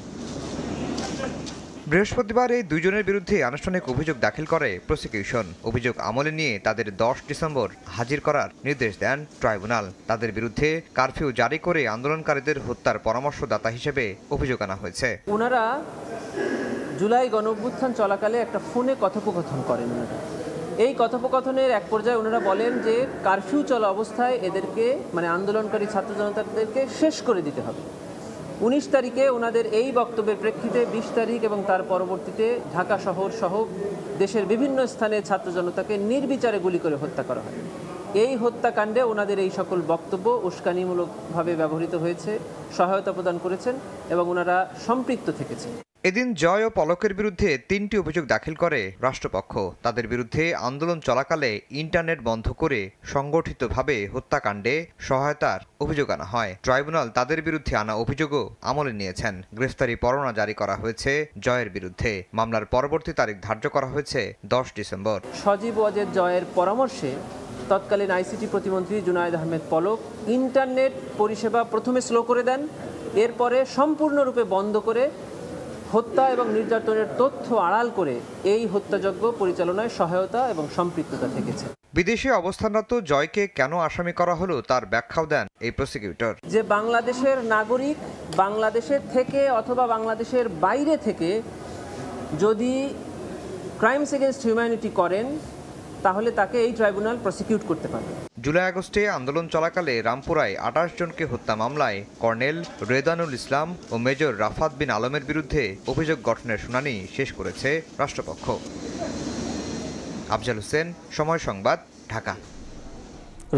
বৃহস্পতিবার এই 2 জনের বিরুদ্ধে আনুষ্ঠানিক অভিযোগ দাখিল করে প্রসিকিউশন। অভিযোগ আমলে নিয়ে তাদের 10 ডিসেম্বর হাজির করার নির্দেশ দেন ট্রাইব্যুনাল। তাদের বিরুদ্ধে কারফিউ জারি করে আন্দোলনকারীদের হত্যার পরামর্শদাতা হিসেবে অভিযোগ আনা হয়েছে। ওনারা জুলাই গণঅভ্যুত্থান চলাকালে একটা ফোনে কথোপকথন করেন। এই কথোপকথনের এক পর্যায়ে ওনারা বলেন যে কারফিউ চলা অবস্থায় এদেরকে আন্দোলনকারী ছাত্র জনতাদেরকে শেষ করে দিতে হবে। 19 তারিখে ওনাদের এই বক্তব্যের প্রেক্ষিতে 20 তারিখ এবং তার পরবর্তীতে ঢাকা শহর সহ দেশের বিভিন্ন স্থানে ছাত্র জনতাকে নির্বিচারে গুলি করে হত্যা করা হয়। এই হত্যাকাণ্ডে ওনাদের এই সকল বক্তব্য উস্কানিমূলকভাবে ব্যবহৃত হয়েছে, সহায়তা প্রদান করেছেন এবং ওনারা সম্পৃক্ত থেকেছেন। এদিন জয় ও পলকের বিরুদ্ধে 3টি অভিযোগ দাখিল করে রাষ্ট্রপক্ষ। তাদের বিরুদ্ধে আন্দোলন চলাকালে ইন্টারনেট বন্ধ করে সংগঠিতভাবে হত্যাকাণ্ডে সহায়তার অভিযোগ আনা হয়। ট্রাইব্যুনাল তাদের বিরুদ্ধে আনা অভিযোগও আমলে নিয়েছেন। গ্রেফতারি পরোয়ানা জারি করা হয়েছে জয়ের বিরুদ্ধে। মামলার পরবর্তী তারিখ ধার্য করা হয়েছে 10 ডিসেম্বর। সজীব ওয়াজেদ জয়ের পরামর্শে তৎকালীন আইসিটি প্রতিমন্ত্রী জুনায়েদ আহমেদ পলক ইন্টারনেট পরিষেবা প্রথমে স্লো করে দেন, এরপরে সম্পূর্ণরূপে বন্ধ করে হত্যা এবং নির্যাতনের তথ্য আড়াল করে এই হত্যাযজ্ঞ পরিচালনায় সহায়তা এবং সম্পৃক্ততা থেকেছে। বিদেশে অবস্থানরত জয়কে কেন আসামি করা হলো তার ব্যাখ্যাও দেন এই প্রসিকিউটর। যে বাংলাদেশের নাগরিক বাংলাদেশের থেকে অথবা বাংলাদেশের বাইরে থেকে যদি ক্রাইমস এগেইনস্ট হিউম্যানিটি করেন তাহলে তাকে এই ট্রাইব্যুনাল প্রসিকিউট করতে পারবে। জুলাই আগস্টে আন্দোলন চলাকালে রামপুরায় 28 জনকে হত্যা মামলায় কর্নেল রেদানুল ইসলাম ও মেজর রাফাত বিন আলমের বিরুদ্ধে অভিযোগ গঠনের শুনানি শেষ করেছে রাষ্ট্রপক্ষ। আফজাল হোসেন, সময় সংবাদ, ঢাকা।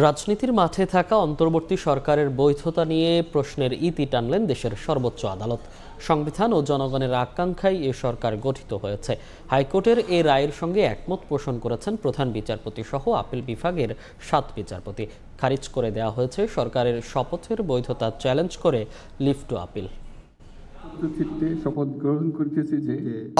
রাজনীতির মাঠে থাকা অন্তর্বর্তী সরকারের বৈধতা নিয়ে প্রশ্নের ইতি টানলেন দেশের সর্বোচ্চ আদালত। সংবিধান ও জনগণের আকাঙ্ক্ষায় এ সরকার গঠিত হয়েছে। হাইকোর্টের এই রায়ের সঙ্গে একমত পোষণ করেছেন প্রধান বিচারপতি সহ আপিল বিভাগের 7 বিচারপতি। খারিজ করে দেওয়া হয়েছে সরকারের শপথের বৈধতা চ্যালেঞ্জ করে লিভ টু আপিল।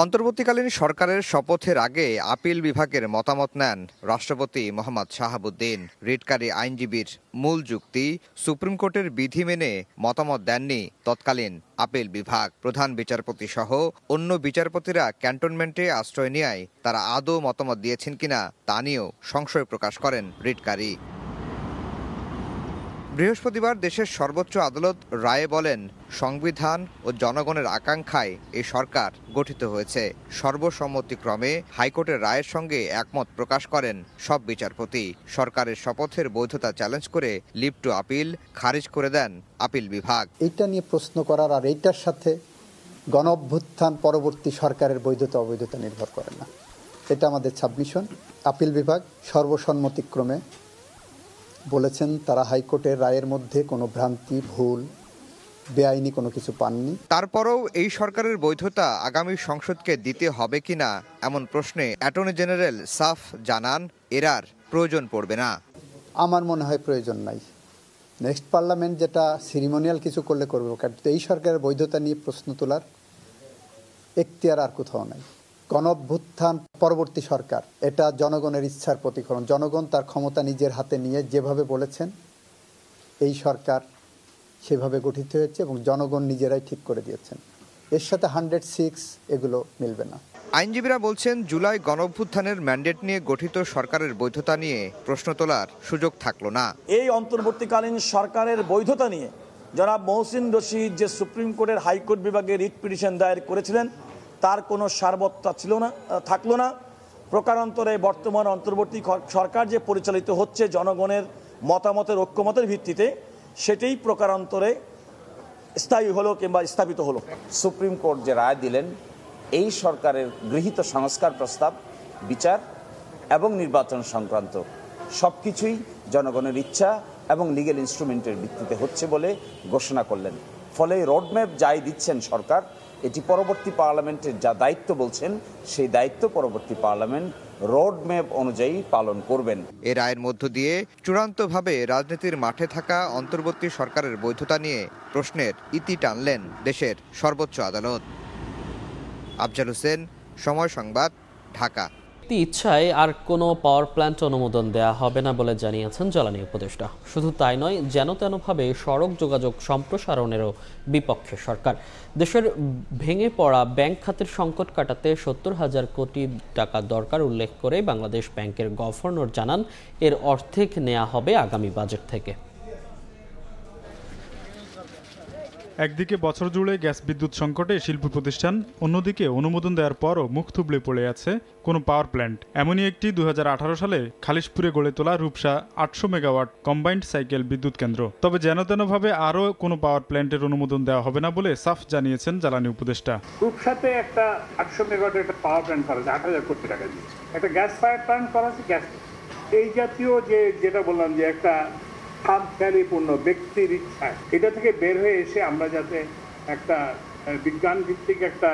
অন্তর্বর্তীকালীন সরকারের শপথের আগে আপিল বিভাগের মতামত নেন রাষ্ট্রপতি মোহাম্মদ শাহাবুদ্দিন। রিটকারী আইনজীবীর মূল যুক্তি, সুপ্রিম কোর্টের বিধি মেনে মতামত দেননি তৎকালীন আপিল বিভাগ। প্রধান বিচারপতি সহ অন্য বিচারপতিরা ক্যান্টনমেন্টে আশ্রয় নেয় তারা আদৌ মতামত দিয়েছেন কিনা তা নিয়েও সংশয় প্রকাশ করেন রিটকারী। বৃহস্পতিবার দেশের সর্বোচ্চ আদালত রায়ে বলেন, সংবিধান ও জনগণের আকাঙ্ক্ষায় এই সরকার গঠিত হয়েছে। সর্বসম্মতিক্রমে হাইকোর্টের রায়ের সঙ্গে একমত প্রকাশ করেন সব বিচারপতি। সরকারের শপথের বৈধতা চ্যালেঞ্জ করে লিভ টু আপিল খারিজ করে দেন আপিল বিভাগ। এইটা নিয়ে প্রশ্ন করার আর এইটার সাথে গণঅভ্যুত্থান পরবর্তী সরকারের বৈধতা অবৈধতা নির্ভর করে না। এটা আমাদের সাবমিশন। আপিল বিভাগ সর্বসম্মতিক্রমে বলেছেন তারা হাইকোর্টের রায়ের মধ্যে কোনো ভ্রান্তি, ভুল, বেআইনি কোনো কিছু পাননি। তারপরেও এই সরকারের বৈধতা আগামী সংসদকে দিতে হবে কিনা এমন প্রশ্নে অ্যাটর্নি জেনারেল সাফ জানান, এর আর প্রয়োজন পড়বে না। আমার মনে হয় প্রয়োজন নাই। নেক্সট পার্লামেন্ট যেটা সিরিমোনিয়াল কিছু করলে করবে, কিন্তু এই সরকারের বৈধতা নিয়ে প্রশ্ন তোলার এখতিয়ার আর কোথাও নাই। গণঅভ্যুত্থান পরবর্তী সরকার এটা জনগণের ইচ্ছার প্রতিফলন। জনগণ তার ক্ষমতা নিজের হাতে নিয়ে যেভাবে বলেছেন এই সরকার সেভাবে গঠিত হয়েছে এবং জনগণ নিজেরাই ঠিক করে দিয়েছেন। এর সাথে 106 এগুলো মিলবে না। আইনজীবীরা বলছেন, জুলাই গণঅভ্যুত্থানের ম্যান্ডেট নিয়ে গঠিত সরকারের বৈধতা নিয়ে প্রশ্ন তোলার সুযোগ থাকলো না। এই অন্তর্বর্তীকালীন সরকারের বৈধতা নিয়ে জনাব মহসিন রশিদ যে সুপ্রিম কোর্টের হাইকোর্ট বিভাগে রিট পিটিশন দায়ের করেছিলেন তার কোনো সারবত্তা থাকলো না। প্রকারান্তরে বর্তমান অন্তর্বর্তী সরকার যে পরিচালিত হচ্ছে জনগণের মতামতের ঐক্যমতের ভিত্তিতে, সেটাই প্রকারান্তরে স্থায়ী হলো কিংবা স্থাপিত হলো। সুপ্রিম কোর্ট যে রায় দিলেন, এই সরকারের গৃহীত সংস্কার প্রস্তাব, বিচার এবং নির্বাচন সংক্রান্ত সবকিছুই জনগণের ইচ্ছা এবং লিগ্যাল ইনস্ট্রুমেন্টের ভিত্তিতে হচ্ছে বলে ঘোষণা করলেন। ফলে রোডম্যাপ যাই দিচ্ছেন সরকার, এটি পরবর্তী পার্লামেন্টের যা দায়িত্ব বলছেন সেই দায়িত্ব পরবর্তী পার্লামেন্ট রোডম্যাপ অনুযায়ী পালন করবেন। এ রায়ের মধ্য দিয়ে চূড়ান্তভাবে রাজনীতির মাঠে থাকা অন্তর্বর্তী সরকারের বৈধতা নিয়ে প্রশ্নের ইতি টানলেন দেশের সর্বোচ্চ আদালত। আফজাল হোসেন, সময় সংবাদ, ঢাকা। ইচ্ছায় আর কোনো পাওয়ার প্ল্যান্ট অনুমোদন দেয়া হবে না বলে জানিয়েছেন জ্বালানি উপদেষ্টা। শুধু তাই নয়, যেন তেনভাবে সড়ক যোগাযোগ সম্প্রসারণেরও বিপক্ষে সরকার। দেশের ভেঙে পড়া ব্যাংক খাতের সংকট কাটাতে 70,000 কোটি টাকা দরকার উল্লেখ করে বাংলাদেশ ব্যাংকের গভর্নর জানান, এর অর্ধেক নেওয়া হবে আগামী বাজেট থেকে। একদিকে বছর জুড়ে গ্যাস বিদ্যুৎ সংকটে শিল্প প্রতিষ্ঠান, অন্যদিকে অনুমোদন দেওয়ার পরও মুখ থুবড়ে পড়ে আছে কোনো পাওয়ার প্ল্যান্ট। এমনই একটি 2018 সালে খালিশপুরে গড়ে তোলা রূপসা 800 মেগাওয়াট কম্বাইন্ড সাইকেল বিদ্যুৎ কেন্দ্র। তবে যেন তেনভাবে আরও কোনো পাওয়ার প্ল্যান্টের অনুমোদন দেওয়া হবে না বলে সাফ জানিয়েছেন জ্বালানি উপদেষ্টা। রূপসাতে একটা 800 মেগাওয়াটের একটা পাওয়ার প্ল্যান্ট করা হয়েছে 8,000 কোটি টাকা দিয়ে, একটা গ্যাস ফায়ার প্ল্যান্ট করা হয়েছে। গ্যাস এই জাতীয় যেটা বললাম যে একটা খামখেয়ালিপূর্ণ ব্যক্তির ইচ্ছা, এটা থেকে বের হয়ে এসে আমরা যাতে একটা বিজ্ঞান ভিত্তিক একটা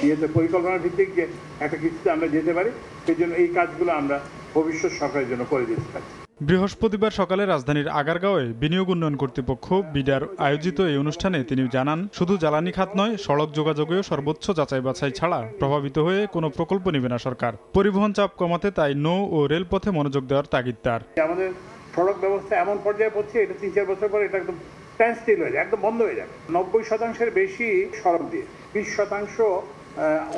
যেহেতু পরিকল্পনা ভিত্তিক যে একটা কিছুতে আমরা যেতে পারি, সেই জন্য এই কাজগুলো আমরা ভবিষ্যৎ সরকারের জন্য করে দিতে পারি। বৃহস্পতিবার সকালে রাজধানীর আগারগাঁওয়ে বিনিয়োগ উন্নয়ন কর্তৃপক্ষ বিডার আয়োজিত এই অনুষ্ঠানে তিনি জানান, শুধু জ্বালানি খাত নয়, সড়ক যোগাযোগেও সর্বোচ্চ যাচাই বাছাই ছাড়া প্রভাবিত হয়ে কোনো প্রকল্প নেবে না সরকার। পরিবহন চাপ কমাতে তাই নৌ ও রেলপথে মনোযোগ দেওয়ার তাগিদ তার। আমাদের সড়ক ব্যবস্থা এমন পর্যায়ে পড়ছে, এটা 3-4 বছর পরে এটা একদম স্ট্যান্ডস্টিল হয়ে যায়, একদম বন্ধ হয়ে যাবে। 90% বেশি সড়ক দিয়ে, 20%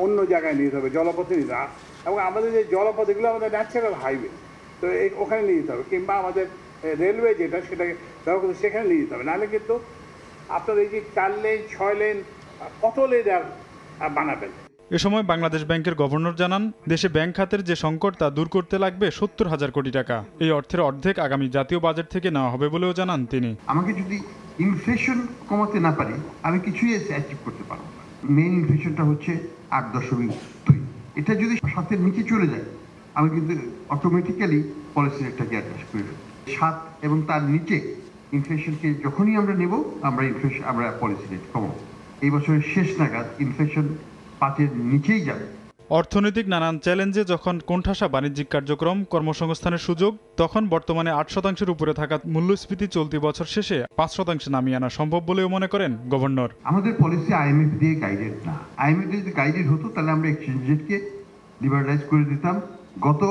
অন্য জায়গায় নিতে হবে, জলপথে নিতে হবে। এবং আমাদের যে জলপথ, এগুলো আমাদের ন্যাচারাল হাইওয়ে, তো ওখানে নিয়ে যেতে হবে, কিংবা আমাদের রেলওয়ে যেটা সেটাকে ব্যবহার করতে সেখানে নিয়ে যেতে হবে। নাহলে কিন্তু আপনার এই যে 4 লেন 6 লেন কত লেন আর বানাবেন। এ সময় বাংলাদেশ ব্যাংকের গভর্নর জানান, দেশে ব্যাংক খাতের যে সংকট তা দূর করতে লাগবে 70,000 কোটি টাকা। এই অর্থের অর্ধেক আগামী জাতীয় বাজেট থেকে নেওয়া হবে বলেও জানান তিনি। আমাকে যদি ইনফ্লেশন কমাতে না পারি, আমি কিছুই অ্যাচিভ করতে পারবো না। মেইন ইনফ্লেশনটা হচ্ছে 8.2। এটা যদি 7-এর নিচে চলে যায়, আমি কিন্তু অটোমেটিক্যালি পলিসি রেটটাকে অ্যাডজাস্ট করে ফেলবো। 7 এবং তার নিচে ইনফ্লেশনকে যখনই আমরা নেব, আমরা পলিসি রেট কমাবো। এই বছরের শেষ নাগাদ ইনফ্লেশন 5-এর নিচেই যাবে। অর্থনৈতিক নানান চ্যালেঞ্জে যখন কোণঠাসা বাণিজ্যিক কার্যক্রম, কর্মসংস্থানের সুযোগ, তখন বর্তমানে 8% উপরে থাকা মূল্যস্ফীতি চলতি বছর শেষে 5% নামিয়ে আনা সম্ভব বলেও মনে করেন গভর্নর। আমাদের পলিসি IMF দিয়ে গাইডেড না। IMF যদি গাইডেড হতো, তাহলে আমরা এক্সচেঞ্জ রেটকে লিবারালাইজ করে দিতাম গত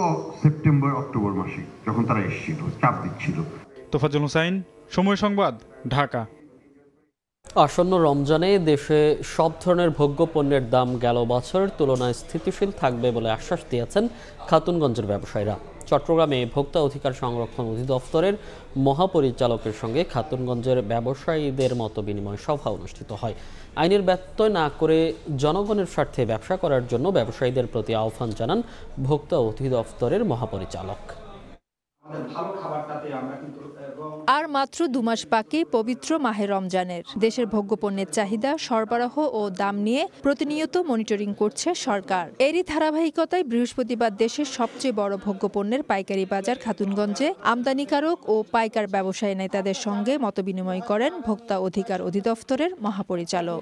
সেপ্টেম্বর অক্টোবর মাসে, যখন তারা এসেছিল, চাপ দিচ্ছিল। তোফাজ্জল হোসাইন, সময় সংবাদ, ঢাকা। আসন্ন রমজানে দেশে সব ধরনের ভোগ্য পণ্যের দাম গেল বছরের তুলনায় স্থিতিশীল থাকবে বলে আশ্বাস দিয়েছেন খাতুনগঞ্জের ব্যবসায়ীরা। চট্টগ্রামে ভোক্তা অধিকার সংরক্ষণ অধিদপ্তরের মহাপরিচালকের সঙ্গে খাতুনগঞ্জের ব্যবসায়ীদের মতো বিনিময় সভা অনুষ্ঠিত হয়। আইনের ব্যত্যয় না করে জনগণের স্বার্থে ব্যবসা করার জন্য ব্যবসায়ীদের প্রতি আহ্বান জানান ভোক্তা অধিদপ্তরের মহাপরিচালক। আর মাত্র 2 মাস বাকি পবিত্র মাহে রমজানের। দেশের ভোগ্যপণ্যের চাহিদা, সরবরাহ ও দাম নিয়ে প্রতিনিয়ত মনিটরিং করছে সরকার। এরই ধারাবাহিকতায় বৃহস্পতিবার দেশের সবচেয়ে বড় ভোগ্যপণ্যের পাইকারি বাজার খাতুনগঞ্জে আমদানিকারক ও পাইকার ব্যবসায়ী নেতাদের সঙ্গে মতবিনিময় করেন ভোক্তা অধিকার অধিদপ্তরের মহাপরিচালক।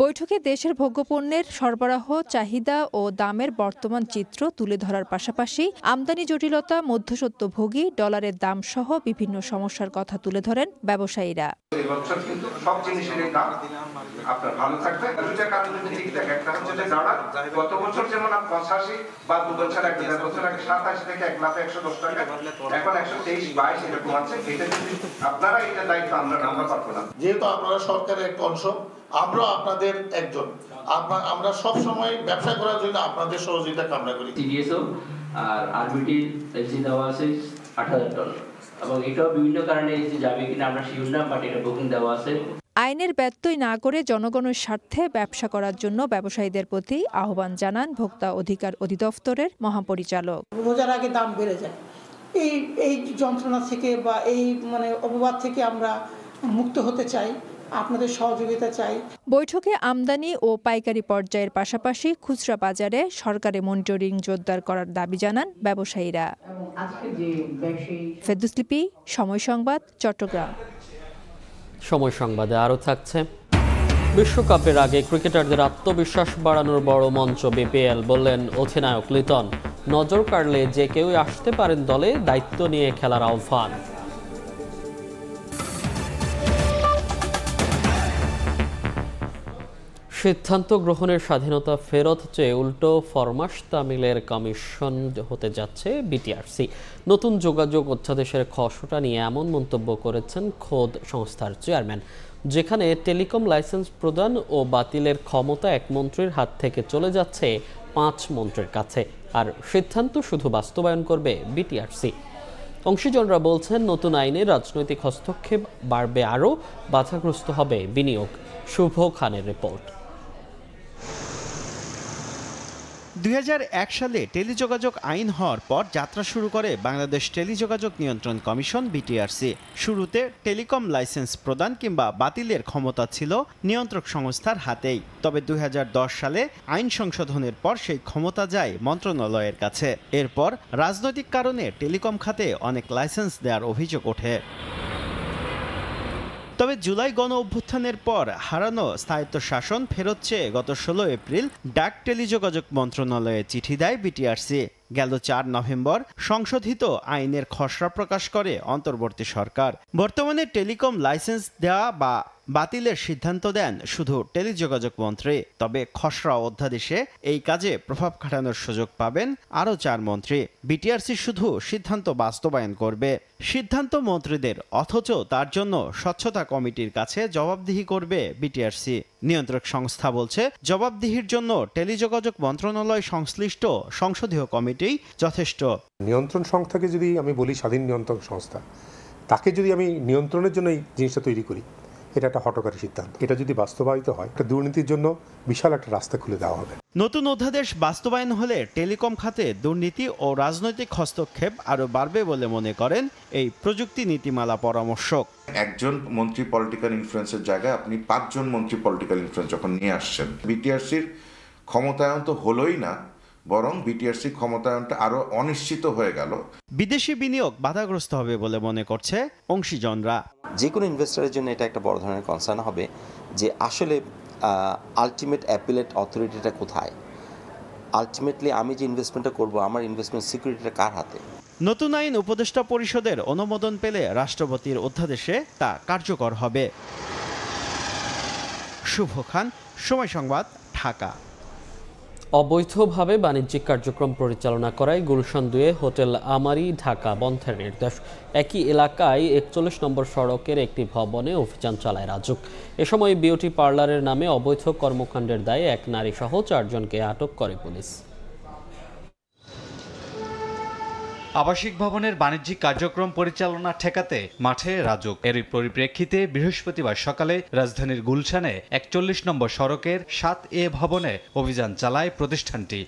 বৈঠকে দেশের ভোগ্যপণ্যের সরবরাহ, চাহিদা ও দামের বর্তমান চিত্র তুলে ধরার পাশাপাশি আমদানি জটিলতা, মধ্যস্বত্বভোগী, ডলারের দাম সহ বিভিন্ন সমস্যার কথা তুলে ধরেন ব্যবসায়ীরা। সব জিনিসের দাম আপনার ভালো থাকবে। দুইটা কারণ যদি ঠিক থাকে, একটা হচ্ছে যে ডলার গত বছর যেমন 85 বা 2 বছর আগে 2 বছর আগে 87 থেকে 1,110 টাকা, এখন 123-22 এরকম আছে। এটা যদি আপনারা এটা দায়িত্ব আমরা পারবো না। যেহেতু আপনারা সরকারের একটা অংশ, আমরা আপনাদের একজন, আমরা সব সময় ব্যবসা করার জন্য আপনাদের সহযোগিতা কামনা করি। টিডিএসও আর আরবিটি এলসি দেওয়া আছে $8,000 এবং এটাও বিভিন্ন কারণে এলসি যাবে কিনা আমরা শিওর না, বাট এটা বুকিং দেওয়া আছে। আইনের ব্যত্যয় না করে জনগণের স্বার্থে ব্যবসা করার জন্য ব্যবসায়ীদের প্রতি আহ্বান জানান ভোক্তা অধিকার অধিদপ্তরের মহাপরিচালক। রোজার আগে দাম বেড়ে যায়, এই যন্ত্রণা থেকে বা এই অপবাদ থেকে আমরা মুক্ত হতে চাই, আপনাদের সহযোগিতা চাই। বৈঠকে আমদানি ও পাইকারি পর্যায়ের পাশাপাশি খুচরা বাজারে সরকারের মনিটরিং জোরদার করার দাবি জানান ব্যবসায়ীরা। ফেরদৌস লিপি, সময় সংবাদ, চট্টগ্রাম। সময় সংবাদে আরও থাকছে, বিশ্বকাপের আগে ক্রিকেটারদের আত্মবিশ্বাস বাড়ানোর বড় মঞ্চ বিপিএল, বললেন অধিনায়ক লিটন। নজর কাড়লে যে কেউই আসতে পারেন দলে, দায়িত্ব নিয়ে খেলার আহ্বান। সিদ্ধান্ত গ্রহণের স্বাধীনতা ফেরত চেয়ে উল্টো ফরমাশ তামিলের কমিশন হতে যাচ্ছে বিটিআরসি। নতুন যোগাযোগ অধ্যাদেশের খসড়া নিয়ে এমন মন্তব্য করেছেন খোদ সংস্থার চেয়ারম্যান, যেখানে টেলিকম লাইসেন্স প্রদান ও বাতিলের ক্ষমতা এক মন্ত্রীর হাত থেকে চলে যাচ্ছে 5 মন্ত্রীর কাছে, আর সিদ্ধান্ত শুধু বাস্তবায়ন করবে বিটিআরসি। অংশীজনরা বলছেন, নতুন আইনে রাজনৈতিক হস্তক্ষেপ বাড়বে, আরও বাধাগ্রস্ত হবে বিনিয়োগ। শুভ খানের রিপোর্ট। 2001 সালে টেলিযোগাযোগ আইন হওয়ার পর যাত্রা শুরু করে বাংলাদেশ টেলিযোগাযোগ নিয়ন্ত্রণ কমিশন বিটিআরসি। শুরুতে টেলিকম লাইসেন্স প্রদান কিংবা বাতিলের ক্ষমতা ছিল নিয়ন্ত্রক সংস্থার হাতেই। তবে 2010 সালে আইন সংশোধনের পর সেই ক্ষমতা যায় মন্ত্রণালয়ের কাছে। এরপর রাজনৈতিক কারণে টেলিকম খাতে অনেক লাইসেন্স দেওয়ার অভিযোগ ওঠে। তবে জুলাই গণ অভ্যুত্থানের পর হারানো স্থায়িত্ব শাসন ফেরত চেয়ে গত 16 এপ্রিল ডাক টেলিযোগাযোগ মন্ত্রণালয়ে চিঠি দেয় বিটিআরসি। গেল 4 নভেম্বর সংশোধিত আইনের খসড়া প্রকাশ করে অন্তর্বর্তী সরকার। বর্তমানে টেলিকম লাইসেন্স দেওয়া বা বাতিলের সিদ্ধান্ত দেন শুধু টেলিযোগাযোগ মন্ত্রী। তবে খসড়া অধ্যাদেশে এই কাজে প্রভাব খাটানোর সুযোগ পাবেন আরও 4 মন্ত্রী। বিটিআরসি শুধু সিদ্ধান্ত বাস্তবায়ন করবে, সিদ্ধান্ত মন্ত্রীদের, অথচ তার জন্য স্বচ্ছতা কমিটির কাছে জবাবদিহি করবে বিটিআরসি। নিয়ন্ত্রক সংস্থা বলছে জবাবদিহির জন্য টেলিযোগাযোগ মন্ত্রণালয় সংশ্লিষ্ট সংসদীয় কমিটি যথেষ্ট। নিয়ন্ত্রণ সংস্থাকে যদি আমি বলি স্বাধীন নিয়ন্ত্রণ সংস্থা, তাকে যদি আমি নিয়ন্ত্রণের জন্য এই জিনিসটা তৈরি করি, এটা একটা হঠকারী সিদ্ধান্ত। এটা যদি বাস্তবায়িত হয়, একটা দুর্নীতির জন্য বিশাল একটা রাস্তা খুলে দেওয়া হবে। নতুন অধ্যাদেশ বাস্তবায়ন হলে টেলিকম খাতে দুর্নীতি ও রাজনৈতিক হস্তক্ষেপ আরও বাড়বে বলে মনে করেন এই প্রযুক্তি নীতিমালা পরামর্শক। একজন মন্ত্রী পলিটিক্যাল ইনফ্লুয়েন্সের জায়গায় আপনি 5 জন মন্ত্রী পলিটিক্যাল ইনফ্লুয়েন্স যখন নিয়ে আসছেন, বিটিআরসির ক্ষমতায়ন তো হলোই না, বরং বিটিআরসি ক্ষমতায়নটা আরো অনিশ্চিত হয়ে গেল। বিদেশি বিনিয়োগ বাধাগ্রস্ত হবে বলে মনে করছে অংশীজনরা। যে কোনো ইনভেস্টরের জন্য এটা একটা বড় ধরনের কনসার্ন হবে যে আসলে আলটিমেট অ্যাপিলেট অথরিটিটা কোথায়, আলটিমেটলি আমি যে ইনভেস্টমেন্টটা করব আমার ইনভেস্টমেন্ট সিকিউরিটিটা কার হাতে। নতুন আইন উপদেষ্টা পরিষদের অনুমোদন পেলে রাষ্ট্রপতির অধ্যাদেশে তা কার্যকর হবে। শুভ খান, সময় সংবাদ, ঢাকা। অবৈধভাবে বাণিজ্যিক কার্যক্রম পরিচালনা করায় গুলশান 2 হোটেল আমারি ঢাকা বন্ধের নির্দেশ। একই এলাকায় 41 নম্বর সড়কের একটি ভবনে অভিযান চালায় রাজুক। এ সময় বিউটি পার্লারের নামে অবৈধ কর্মকাণ্ডের দায়ে এক নারী সহ 4 জনকে আটক করে পুলিশ। আবাসিক ভবনের বাণিজ্যিক কার্যক্রম পরিচালনা ঠেকাতে মাঠে রাজুক। এরই পরিপ্রেক্ষিতে বৃহস্পতিবার সকালে রাজধানীর গুলশানে 41 নম্বর সড়কের 7A ভবনে অভিযান চালায় প্রতিষ্ঠানটি।